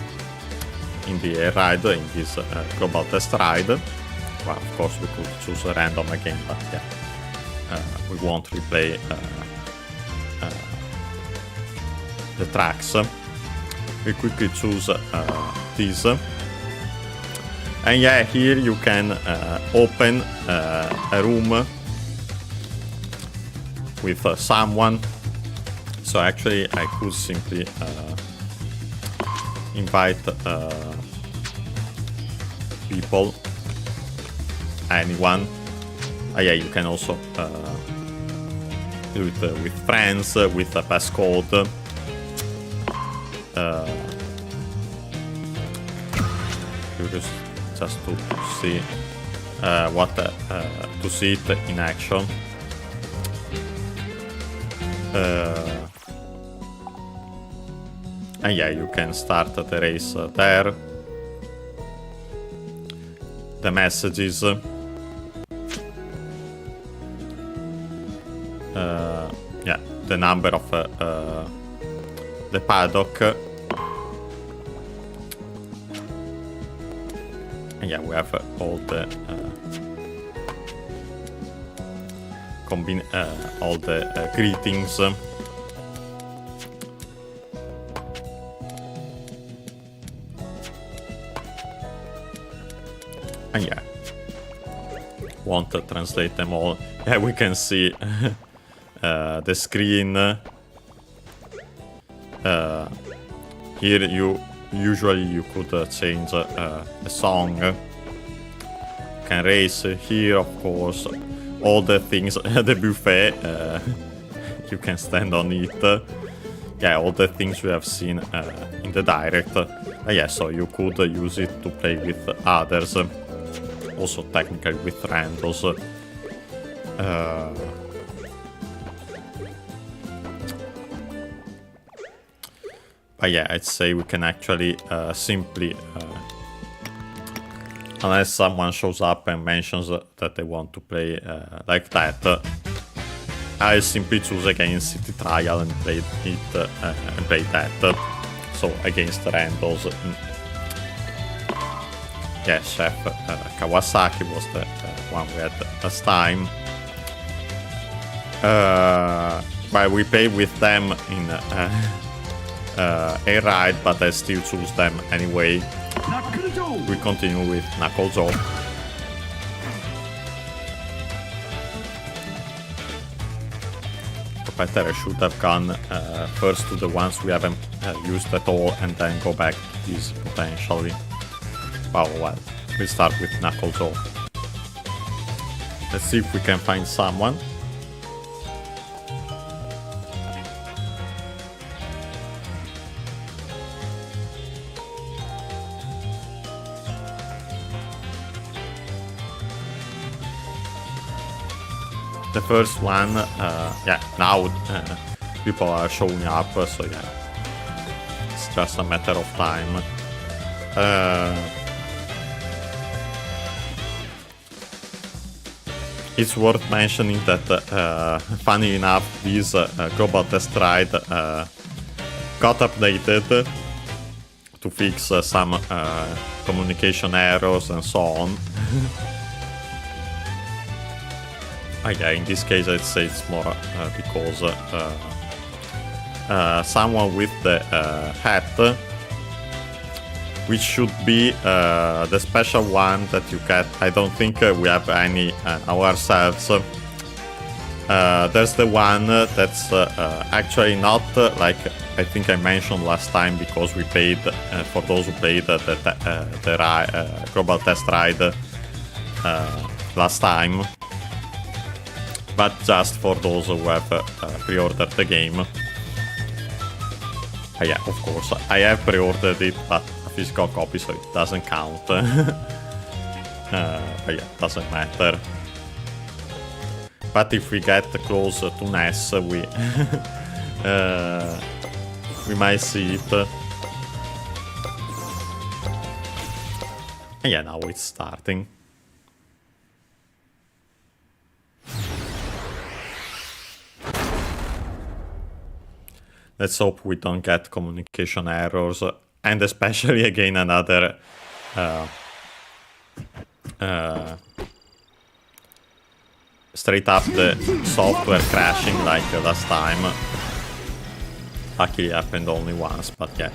in the Air Ride, in this global test ride. Well, of course we could choose a random again, but yeah, we won't replay the tracks. We quickly choose these. And yeah, here you can open a room with someone. So actually I could simply invite people, anyone. Yeah, you can also do it with friends, with a passcode. Just to see to see it in action. And yeah, you can start the race there. The messages. Yeah, the number of the paddock. And yeah, we have all the all the greetings. And yeah, won't translate them all. Yeah, we can see the screen. Here you could change a song. You can race here, of course. All the things, the buffet, you can stand on it. Yeah, all the things we have seen in the direct. Yeah, so you could use it to play with others. Also technically with randos. But yeah, I'd say we can actually simply, unless someone shows up and mentions that they want to play like that, I'll simply choose against City Trial and play it and play that. So against randos. Yeah, Chef Kawasaki was the one we had last time. Well, we played with them in Air Ride, but I still choose them anyway. We continue with Knuckle Joe. better I should have gone first to the ones we haven't used at all and then go back to these potentially. Well, we'll start with Knuckles Jaw. Let's see if we can find someone. The first one, yeah, now people are showing up, so yeah, it's just a matter of time. It's worth mentioning that, funny enough, this global test ride got updated to fix some communication errors and so on. Yeah, in this case I'd say it's more because someone with the hat, which should be the special one that you get. I don't think we have any ourselves. There's the one that's actually not like I think I mentioned last time, because we paid for those who paid the global test ride last time. But just for those who have pre-ordered the game. Yeah, of course, I have pre-ordered it, but a physical copy, so it doesn't count. But yeah, doesn't matter. But if we get close to NES, we might see it. Yeah, now it's starting. Let's hope we don't get communication errors, and especially again another straight up the software crashing like last time. Luckily it happened only once, but yeah,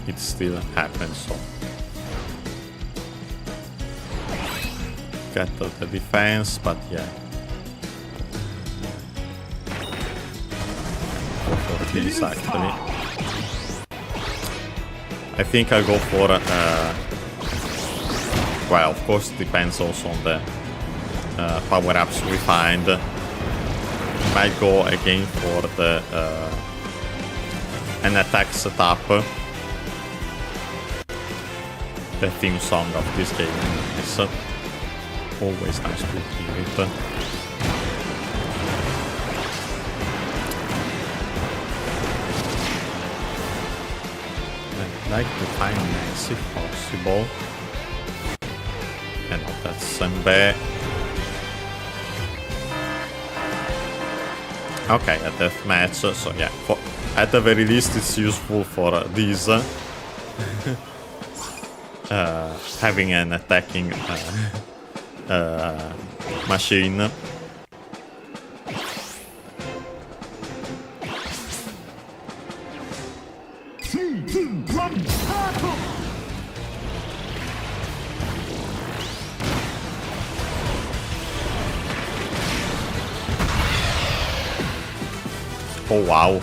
it still happens, so. Get the defense, but yeah. For this actually. I think I'll go for well, of course it depends also on the power-ups we find. Might go again for the an attack setup. The theme song of this game is always nice to hear it. I'd like to find Nancy if possible. And that's Senbei. Okay, a death match, so yeah, at the very least it's useful for these. Having an attacking machine. Oh wow.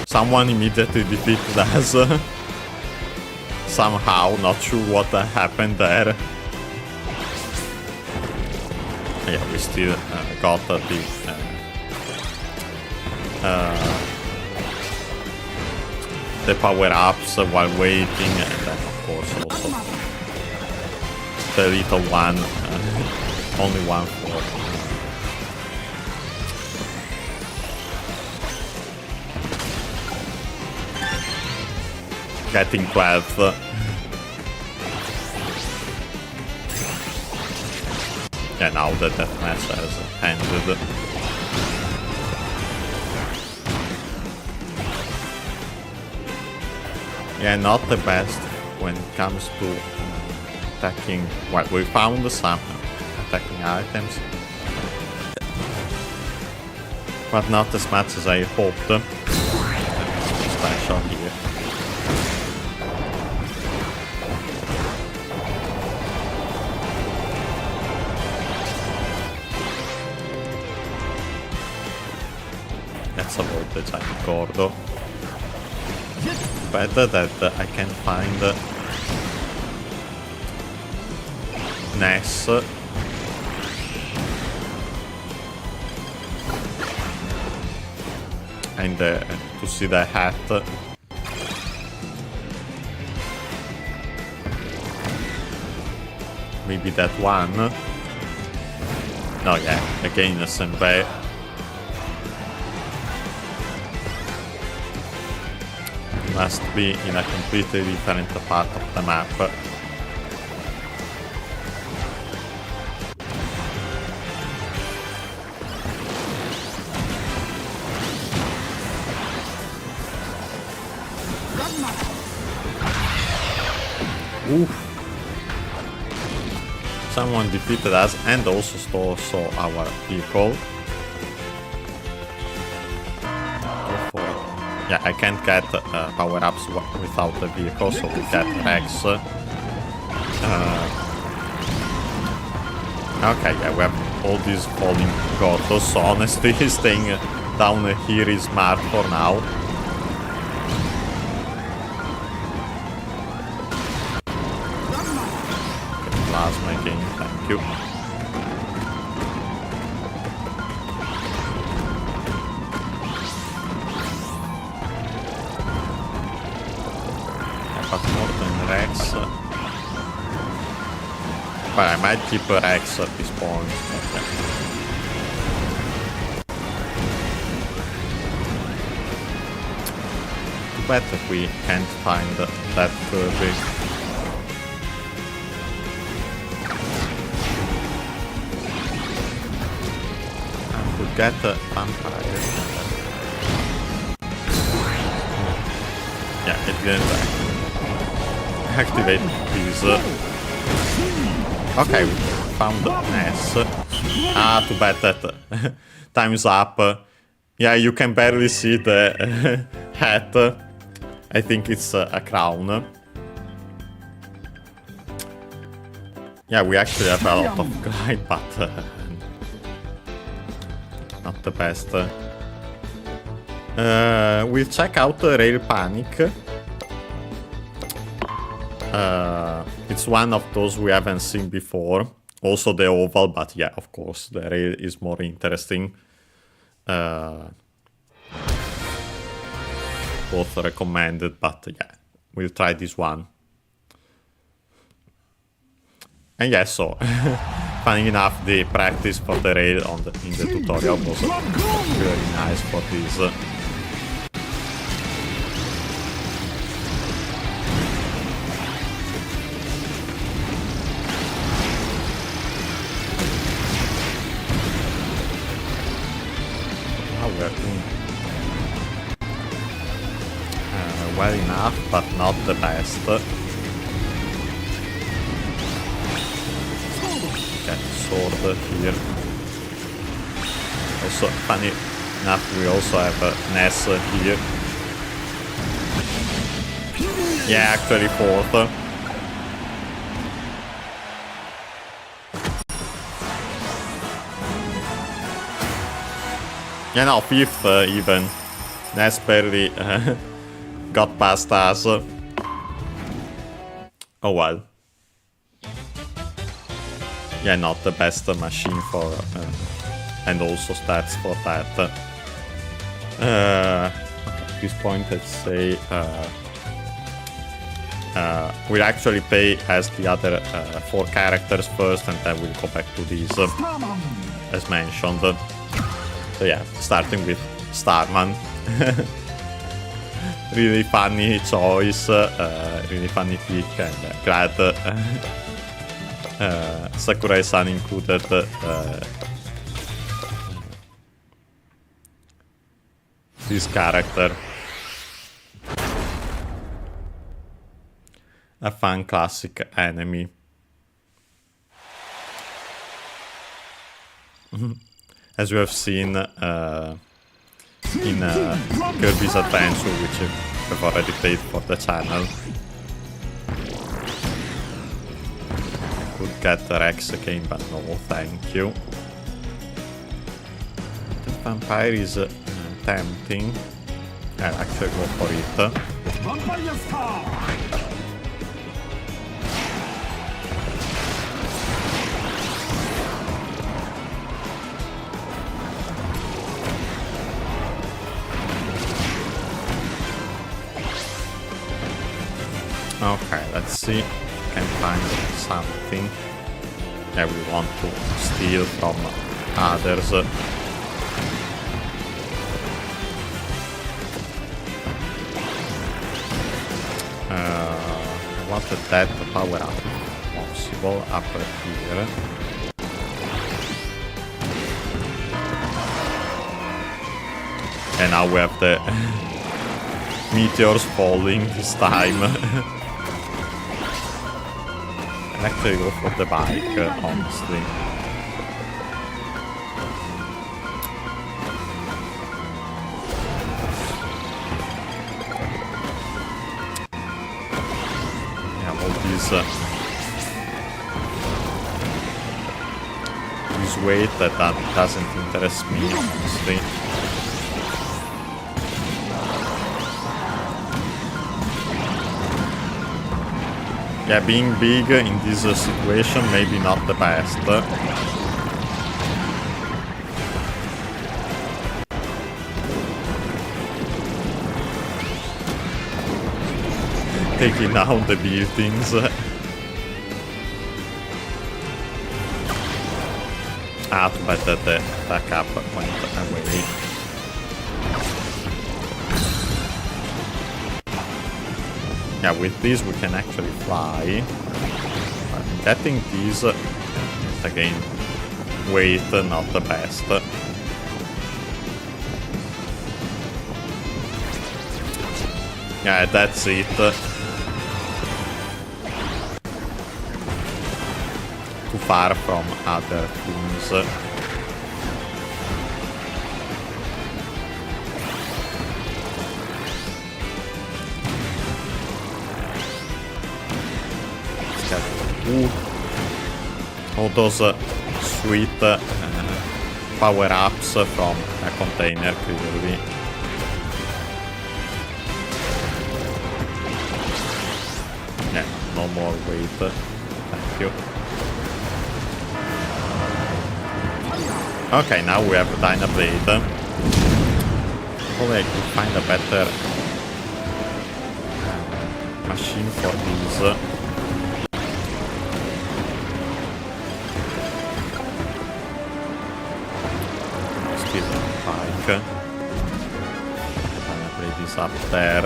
Someone immediately defeated us. Somehow, not sure what happened there. Yeah, we still got the power-ups while waiting, and then of course also the little one, only one for getting 12th. Yeah, now the deathmatch has ended. Yeah, not the best when it comes to attacking. Well, we found some attacking items, but not as much as I hoped. Special here. Let's avoid the giant Gordo. Better that I can find Ness. And to see the hat. Maybe that one. No, yeah, again Senbei. Must be in a completely different part of the map. Oof. Someone defeated us and also stole our vehicle. Yeah, I can't get power-ups without the vehicle, so we get Rex. Okay, yeah, we have all these falling Gordos, so honestly staying down here is smart for now. Okay, plasma again, thank you. More than Rex. But I might keep Rex at this point. Okay. Too bad that we can't find that Kirby. I could get a vampire. Yeah, it didn't activate these. Okay, we found Ness. Ah, too bad that time's up. Yeah, you can barely see the hat. I think it's a crown. Yeah, we actually have a lot of glide, but not the best. We'll check out Rail Panic. It's one of those we haven't seen before. Also the oval, but yeah, of course, the rail is more interesting. Both recommended, but yeah, we'll try this one. And yeah, so, funny enough, the practice for the rail in the tutorial was very nice for this. Well enough, but not the best. Okay, sword here. Also, funny enough, we also have Ness here. Yeah, actually fourth. Yeah, no, fifth even. Ness barely got past us. Oh well. Yeah, not the best machine for... and also stats for that. Okay, at this point, let's say... we'll actually play as the other 4 characters first, and then we'll go back to these, as mentioned. So yeah, starting with Starman. Really funny choice, really funny pick, and glad Sakurai-san included this character. A fun classic enemy. As we have seen in Kirby's Adventure, which I've already played for the channel. Could get Rex again, but no, thank you. The vampire is tempting. I'll actually go for it. Vampire Star. Okay, let's see if we can find something. Yeah, we want to steal from others. I wanted that power up if possible up here. And now we have the meteors falling this time. I'll actually go for the bike, honestly. Yeah, all this weight that doesn't interest me, honestly. Yeah, being big in this situation maybe not the best. Taking down the buildings. Too bad that the backup went away. Yeah, with this we can actually fly. Getting these, again, weight not the best. Yeah, that's it. Too far from other things. Ooh. All those sweet power-ups from a container, clearly. Yeah, no more weight. Thank you. Okay, now we have a Dynablade. Hopefully I can find a better machine for these. Bike. Dynablade is up there.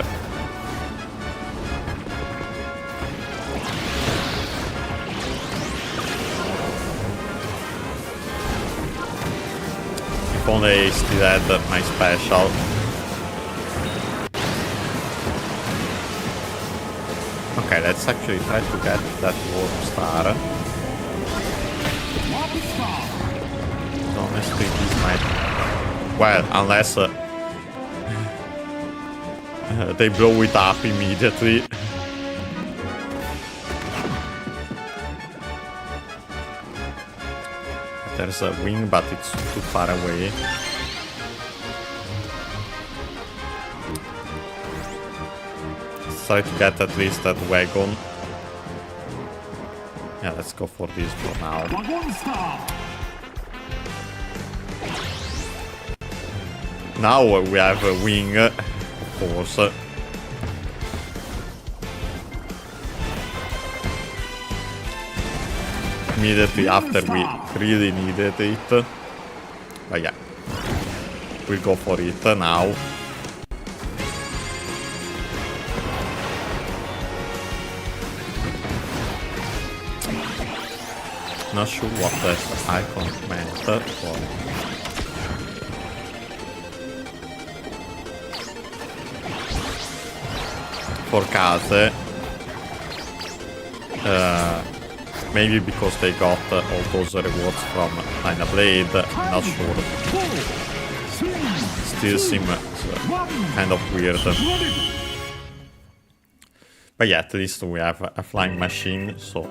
If only I still had my special. Okay, let's actually try to get that warp star. Honestly, this might... Well, unless they blow it up immediately. There's a wing, but it's too far away. Let's try to get at least that wagon. Yeah, let's go for this for now. Now we have a wing, of course. Immediately after we really needed it. But yeah, we'll go for it now. Not sure what that icon meant for. For Kaze, maybe because they got all those rewards from Dynablade, I'm not sure. Still seems kind of weird. But yeah, at least we have a flying machine, so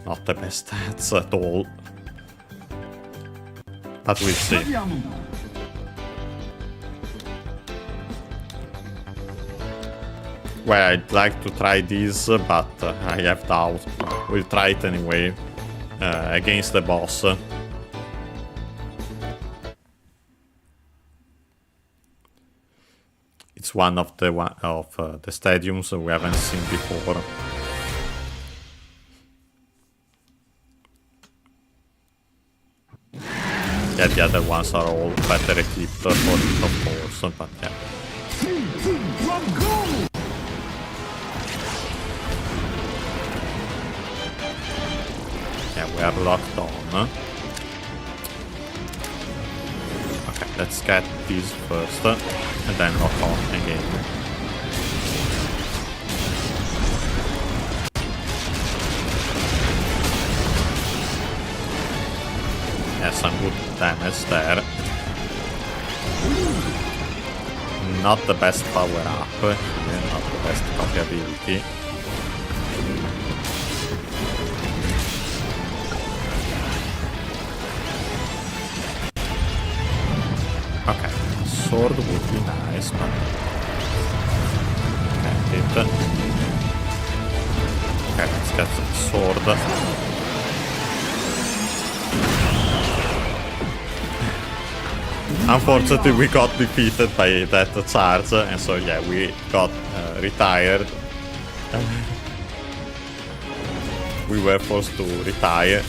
not the best stats at all. But we'll see. Stadium. Well, I'd like to try this, but I have doubt. We'll try it anyway. Against the boss. It's one of the stadiums we haven't seen before. Yeah, the other ones are all better equipped for it, of course, but yeah. Yeah, we are locked on. Okay, let's get these first, and then lock on again. Yeah, some good damage there. Not the best power up, yeah, not the best copy ability. Okay, sword would be nice, but okay, hit. Okay, let's get the sword. Unfortunately, we got defeated by that charge, and so yeah, we got retired. We were forced to retire.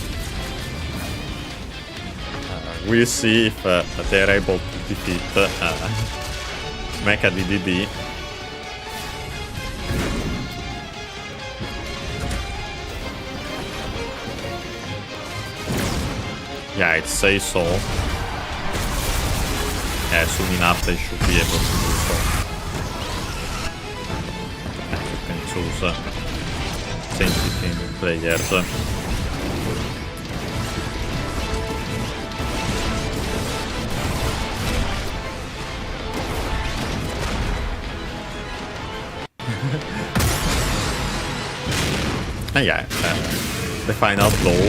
We'll see if they're able to defeat Mecha DDD. Yeah, I'd say so. Yeah, soon enough they should be able to do so. And you can choose change between players. And yeah, the final blow.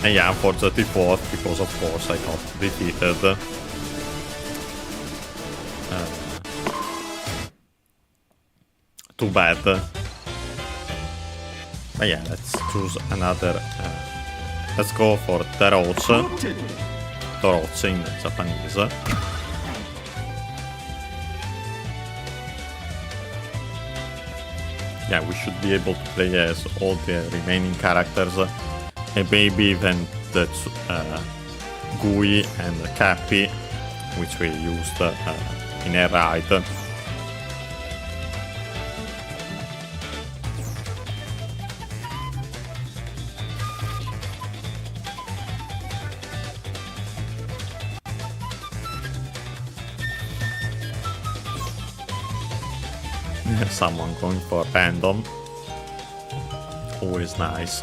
And yeah, unfortunately fourth, because of course I got defeated. Too bad. But yeah, let's choose another. Let's go for Toroche. Toroche in Japanese. Yeah, we should be able to play as all the remaining characters. And maybe even the GUI and Cappy, which we used in Air Ride. Someone going for random. Always nice.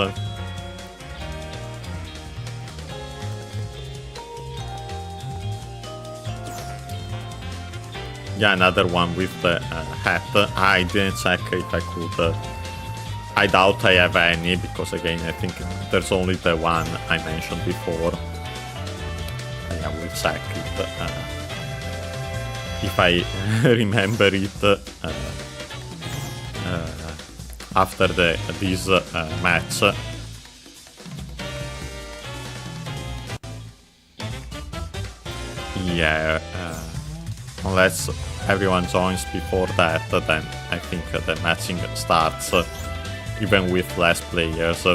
Yeah, another one with the hat. I didn't check if I could. I doubt I have any, because again, I think there's only the one I mentioned before. And I will check it. If I remember it after this match. Yeah. Unless everyone joins before that, then I think the matching starts even with less players.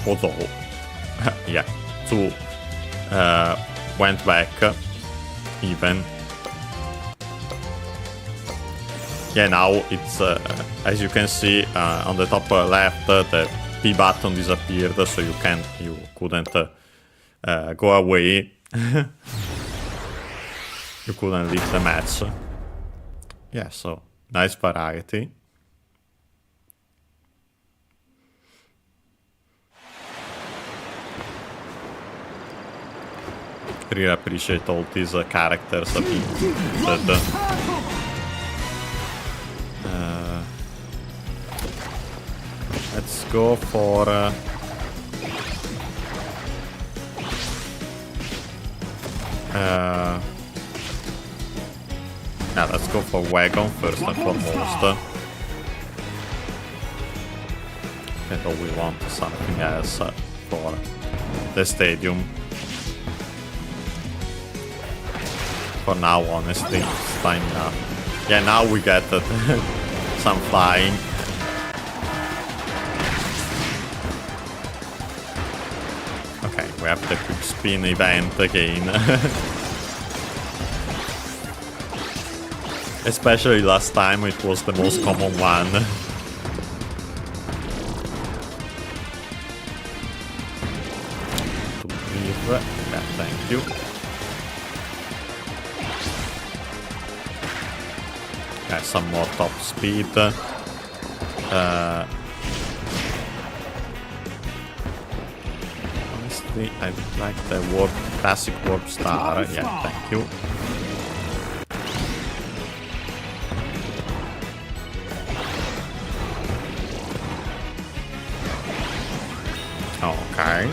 Although, yeah, two went back even. Yeah, now it's, as you can see on the top left, the P button disappeared, so you couldn't go away. You couldn't leave the match. Yeah, so nice variety. Really appreciate all these characters being included. Let's go for... yeah, let's go for wagon first and foremost. Even though we want something else for the stadium. For now, honestly, it's time now. Yeah, now we get some flying. Okay, we have the quick spin event again. Especially last time, it was the most common one. To breathe. Yeah, thank you. Yeah, some more top speed. Honestly, I would like the classic warp star. Yeah, thank you. Okay.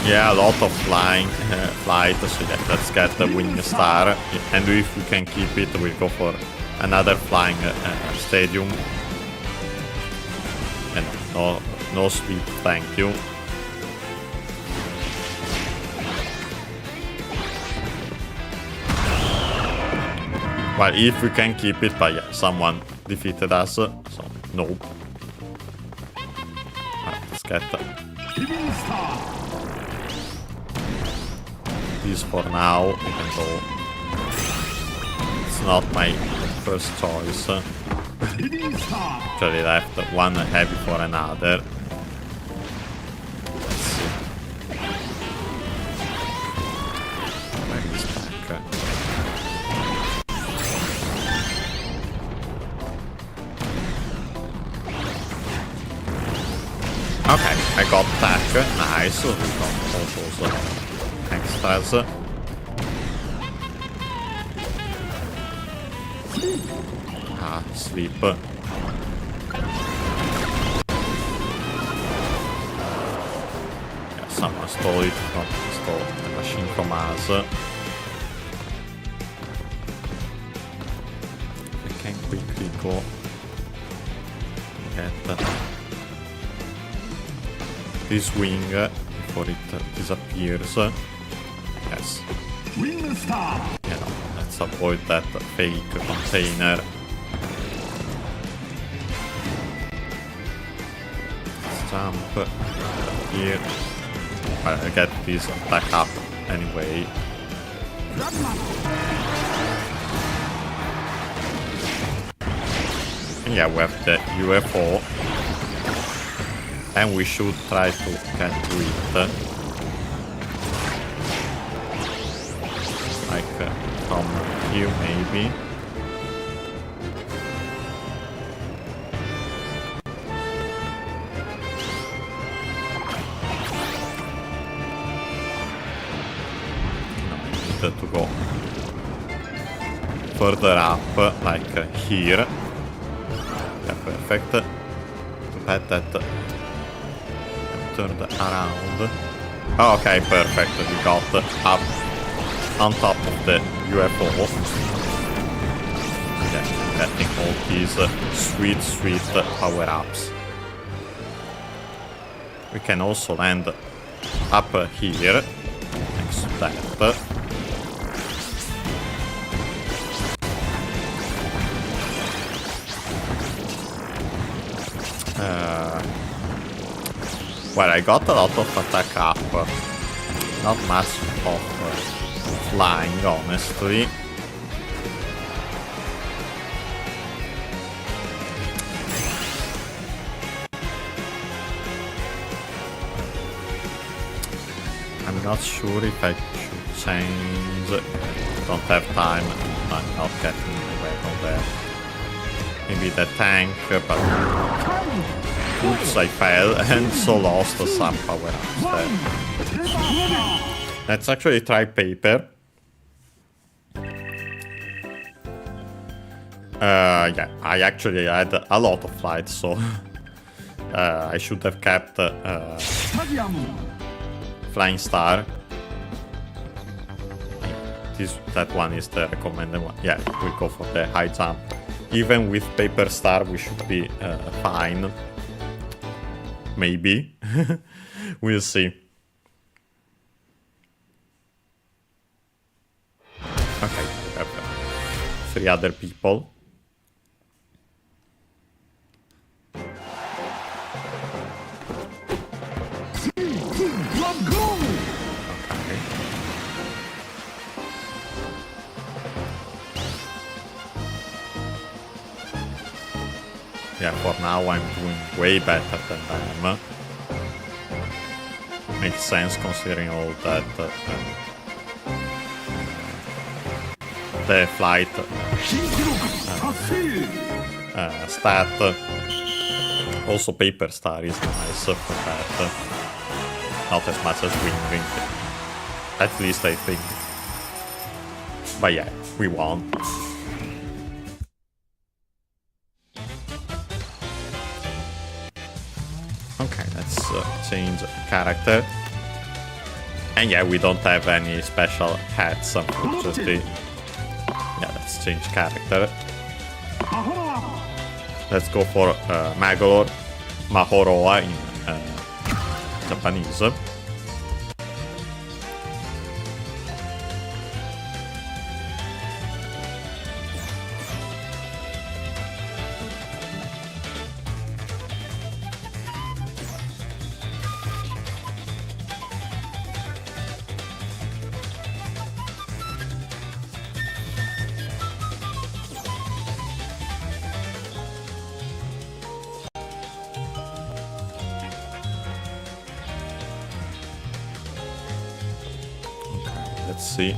Yeah, a lot of flying, flight, so yeah, let's get the wing star. And if we can keep it, we'll go for another flying stadium. And no sweep, thank you. Well, if we can keep it, but yeah, someone defeated us, so nope. Let's get this for now, even though it's not my first choice. Actually left one heavy for another. Let's see. Where is back? Okay, I got back. Nice. We got all those extras. Ah, sleep. Yeah, someone stole it from the machine from us. We can quickly go get this wing before it disappears. Yes. Wing star. You know, let's avoid that fake container. Let's jump here. I'll get this back up anyway. And yeah, we have the UFO. And we should try to get to it. Like from here maybe. No, I need to go further up, like here. Yeah, perfect. Too bad that turned around. Oh, okay, perfect. We got up on top of the UFO. Yeah, getting all these sweet power-ups. We can also land up here, next to that. Well, I got a lot of attack up. Not much of flying, honestly. I'm not sure if I should change. Don't have time. I'm not getting away from there. Maybe the tank, but oops, I fell and so lost some power ups there. Let's actually try paper. Yeah, I actually had a lot of flights, so I should have kept Flying Star. That one is the recommended one. Yeah, we go for the high jump. Even with Paper Star, we should be fine. Maybe. We'll see. Okay, we have 3 other people. Okay. Yeah, for now I'm doing way better than them. Makes sense considering all that the flight stat. Also Paper Star is nice for that. Not as much as Wing. At least I think. But yeah, we won. Okay, let's change character. And yeah, we don't have any special hats, unfortunately. Yeah, let's change character. Let's go for Magolor Mahoroa in Japanese. Let's see.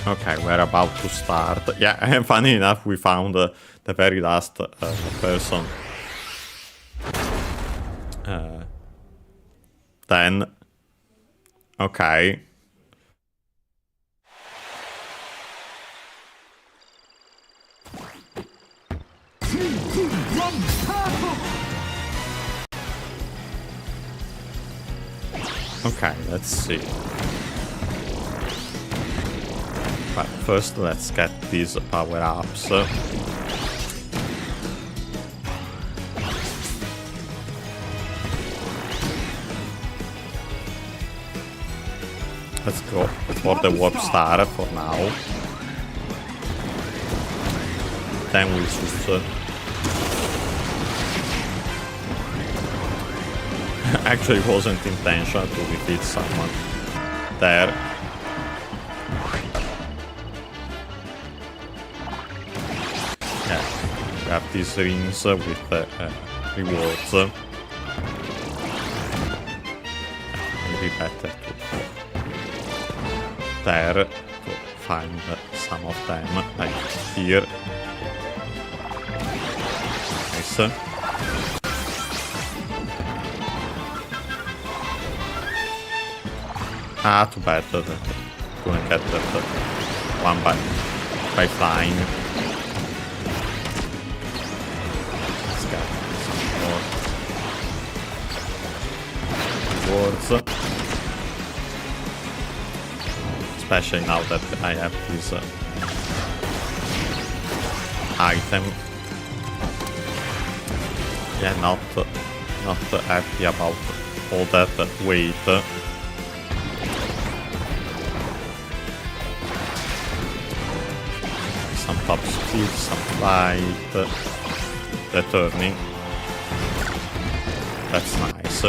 Okay, we're about to start. Yeah, and funny enough, we found the very last person. Then, okay. Okay, let's see. But first, let's get these power-ups. Let's go for the Warp Star for now. Then we'll switch. Actually, it wasn't intentional to defeat someone there. Yeah, we have these rings with rewards. Maybe better to go there to find some of them, like here. Nice. Ah, too bad that couldn't get that one by flying. Let's get some more rewards. Especially now that I have this item. Yeah, not happy about all that weight. Some top speed, some flight, the turning. That's nice.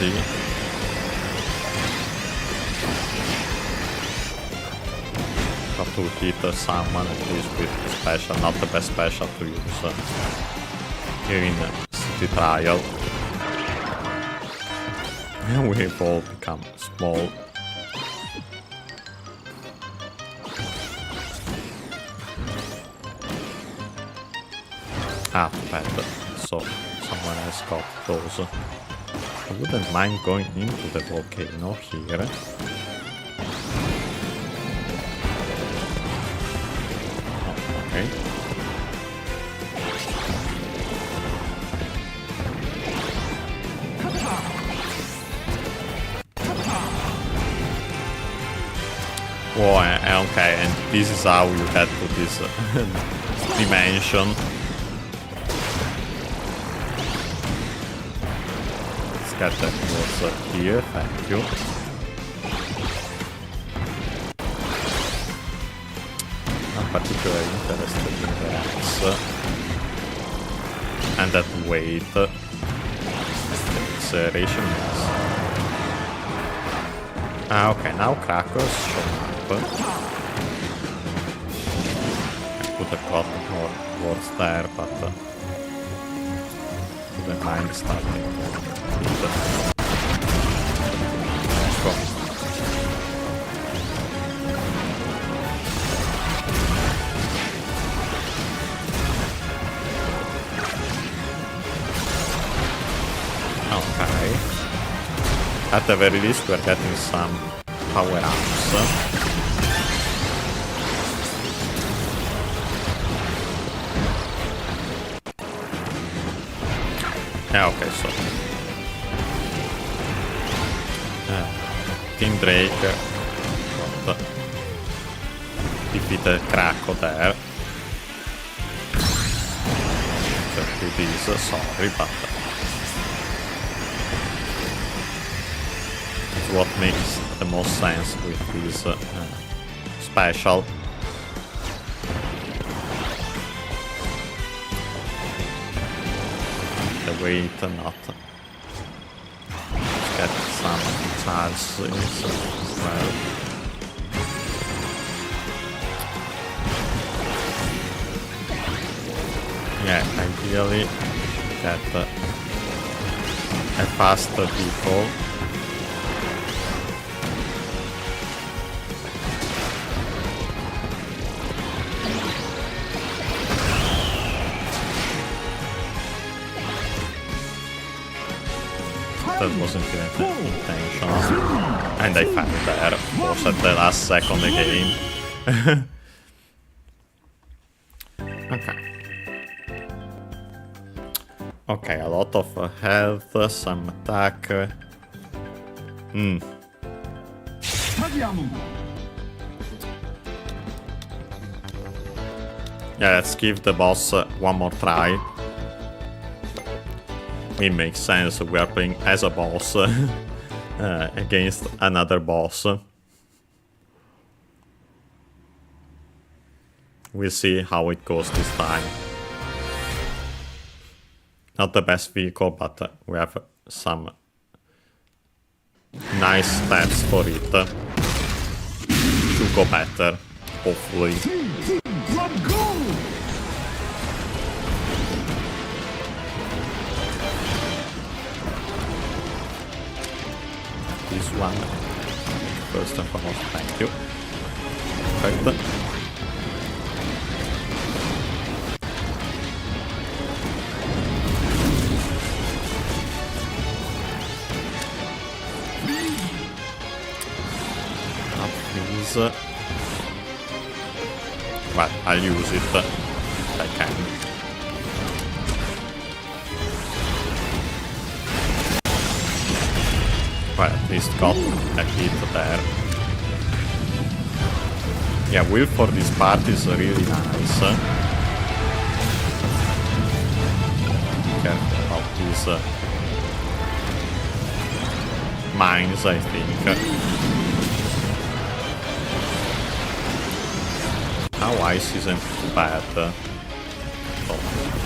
see. Got to hit someone at least with special, not the best special to use here in City Trial. And we've all become small. Ah, bad. So someone else got those. I wouldn't mind going into the volcano here. Oh, okay. Oh, okay, and this is how you get to this dimension. Let's get that closer here, thank you. Not particularly interested in the X. And that weight. Acceleration, yes. Ah, okay, now Krako's shown up. I could have got more words there, but wouldn't mind starting. Go. Okay. At the very least, we're getting some power-ups. Yeah, okay, so Team Drake got defeated Krako there. It is, sorry, but it's what makes the most sense with this special. The weight not. Let's get some charges as well. Yeah, ideally get a faster vehicle. That wasn't even intentional. And I found there, of course, at the last second again. Okay. Okay, a lot of health, some attack. Yeah, let's give the boss one more try. It makes sense, we are playing as a boss against another boss. We'll see how it goes this time. Not the best vehicle, but we have some nice stats for it to go better, hopefully. This one, first and foremost, thank you. Perfect. Please. But I'll use it if I can. Well, at least got a hit there. Yeah, wheel for this part is really nice. Be careful about these mines, I think. Now ice isn't too bad. So it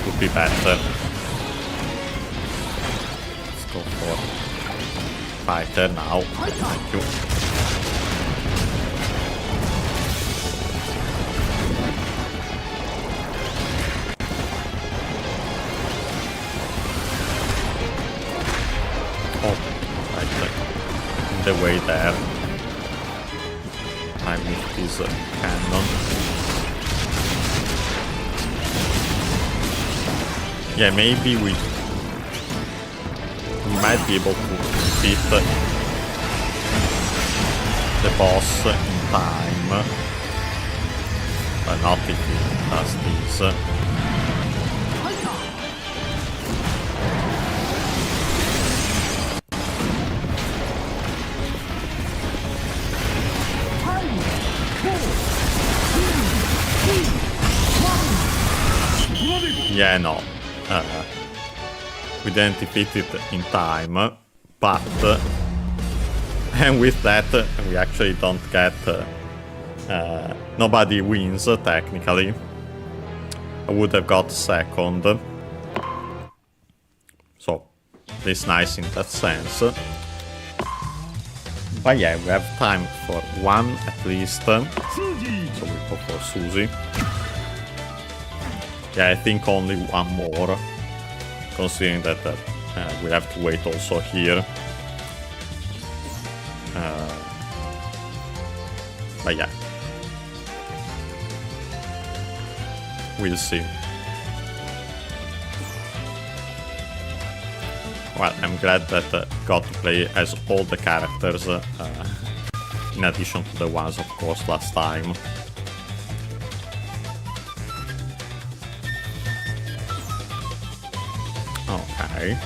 could be better. Let's go for fighter now. Thank you. Oh, right the way there. I missed this cannon. Yeah, maybe we might be able to beat the boss in time, but not if he does this. Yeah, no. We didn't defeat it in time, but and with that we actually don't get nobody wins technically. I would have got second, so it's nice in that sense. But yeah, we have time for one at least, so we go for Susie. Yeah, I think only one more, considering that we have to wait also here. But yeah, we'll see. Well, I'm glad that got to play as all the characters, in addition to the ones, of course, last time. Okay.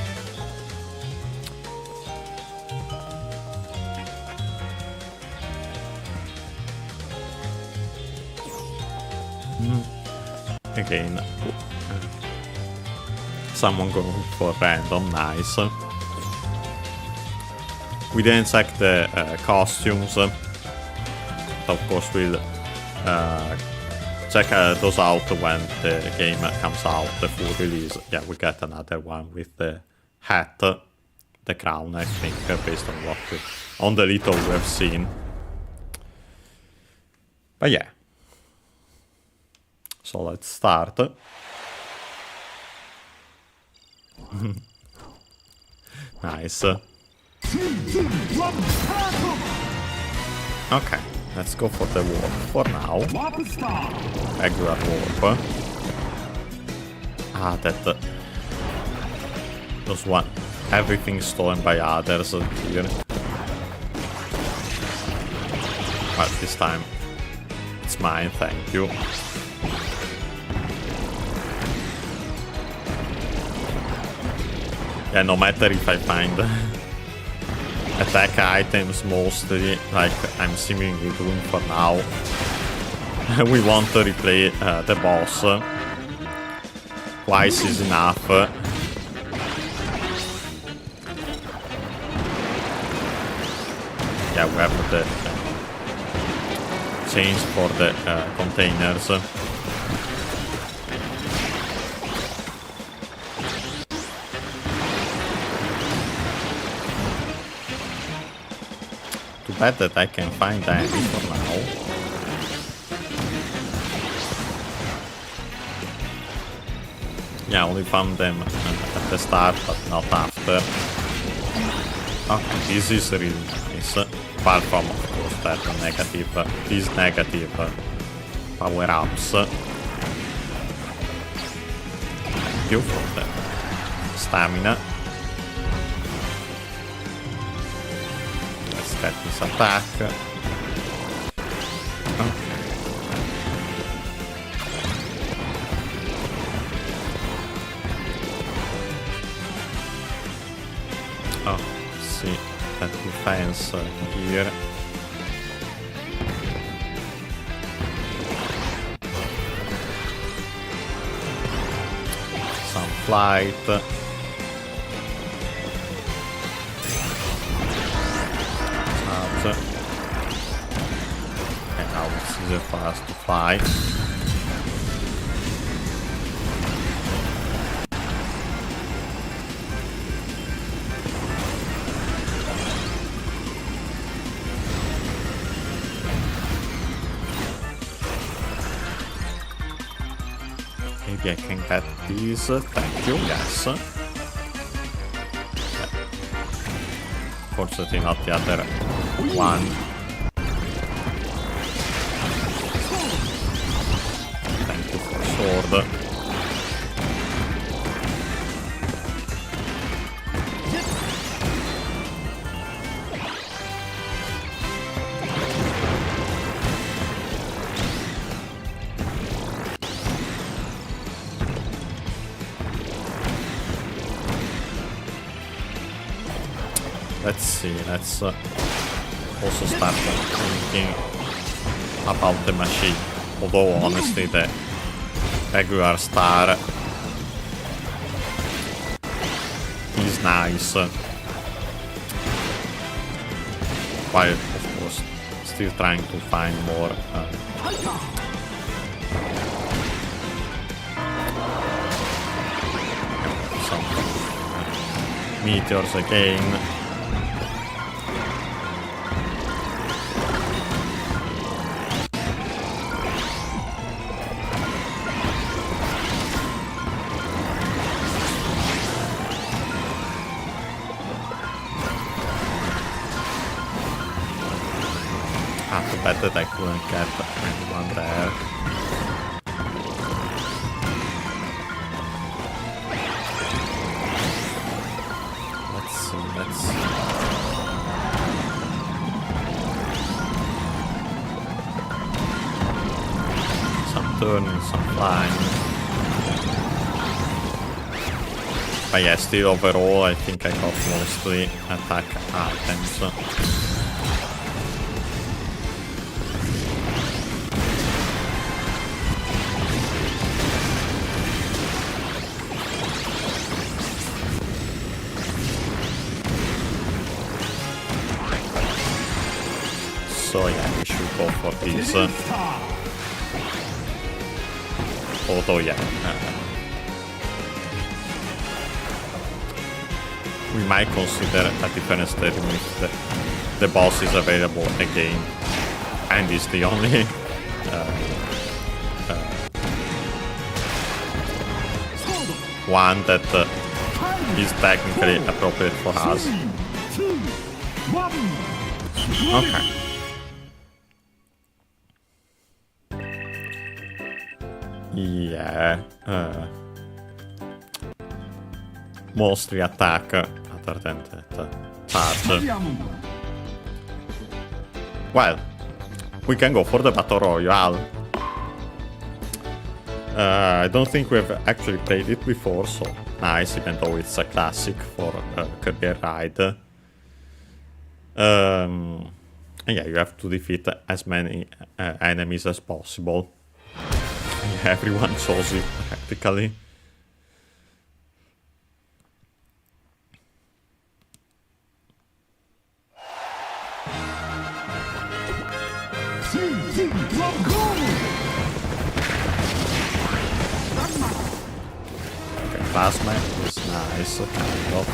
Again, someone going for random, nice. We didn't check the costumes, but of course we'll check those out when the game comes out, the full release. Yeah, we got another one with the hat, the crown, I think, based on what on the little we've seen. But yeah. So let's start. Nice. Okay, let's go for the warp for now. Regular warp. Ah, that was one. Everything stolen by others here. But this time it's mine, thank you. Yeah, no matter if I find attack items mostly, like I'm seemingly doing for now, we want to replay the boss. Twice is enough. Yeah, we have the change for the containers. Too bad that I can find any for now. Yeah, I only found them at the start, but not after. Okay, this is really nice. Apart from, of course, that negative, these negative power-ups. Thank you for the stamina. Let's get this attack. Okay. Oh, see that defense here. Some flight. Charge. And now it's easier for us to fly. maybe I can get these. Thank you, yes. Fortunately not the other one. Thank you for sword. Let's see, let's also start thinking about the machine. Although honestly the regular star is nice. While of course still trying to find more some meteors again. Too bad that I couldn't get anyone there. Let's see, let's see. Some turning, some flying. But yeah, still overall I think I got mostly attack items. So yeah, we should go for these. Although yeah, we might consider a different setting if the boss is available again and is the only one that is technically appropriate for us. Okay. Yeah, mostly attack other than that charge. Well, we can go for the Battle Royale. I don't think we've actually played it before, so nice, even though it's a classic for Kirby Air Ride. And yeah, you have to defeat as many enemies as possible. Everyone chose it practically. Okay, plasma is nice, kind of.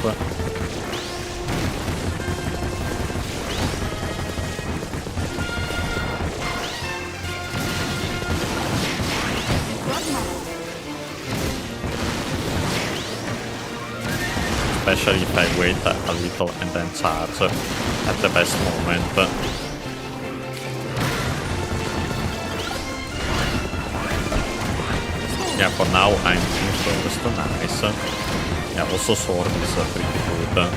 Especially if I wait a little and then charge at the best moment. Yeah, for now I'm in first, nice. Yeah, also sword is pretty good.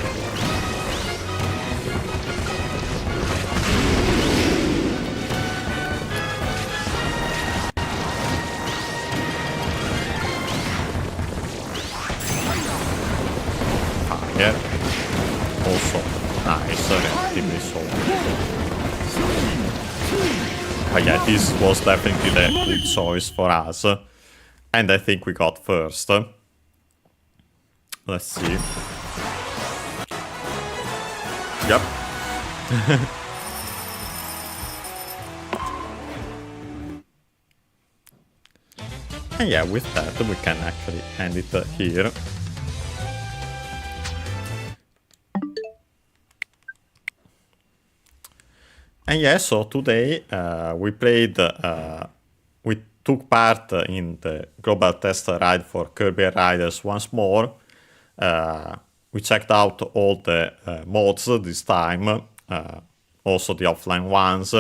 Fire. Also nice, relatively so. But yeah, this was definitely the good choice for us. And I think we got first. Let's see. Yep. And yeah, with that we can actually end it here. And yeah, so today we played with took part in the global test ride for Kirby Riders once more. We checked out all the mods this time, also the offline ones.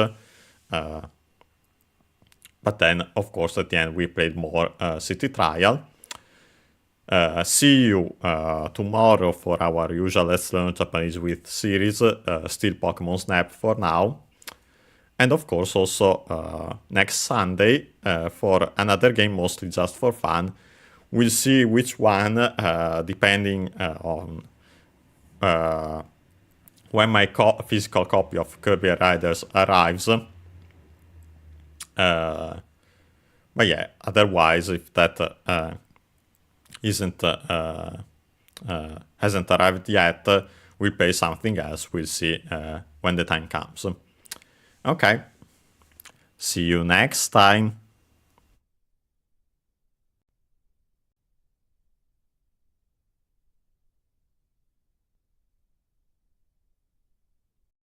But then, of course, at the end we played more City Trial. See you tomorrow for our usual Let's Learn Japanese with series, still Pokemon Snap for now. And of course also next Sunday for another game, mostly just for fun. We'll see which one, depending on when my physical copy of Kirby Riders arrives. But yeah, otherwise, if that hasn't arrived yet, we'll play something else. We'll see when the time comes. Okay, see you next time.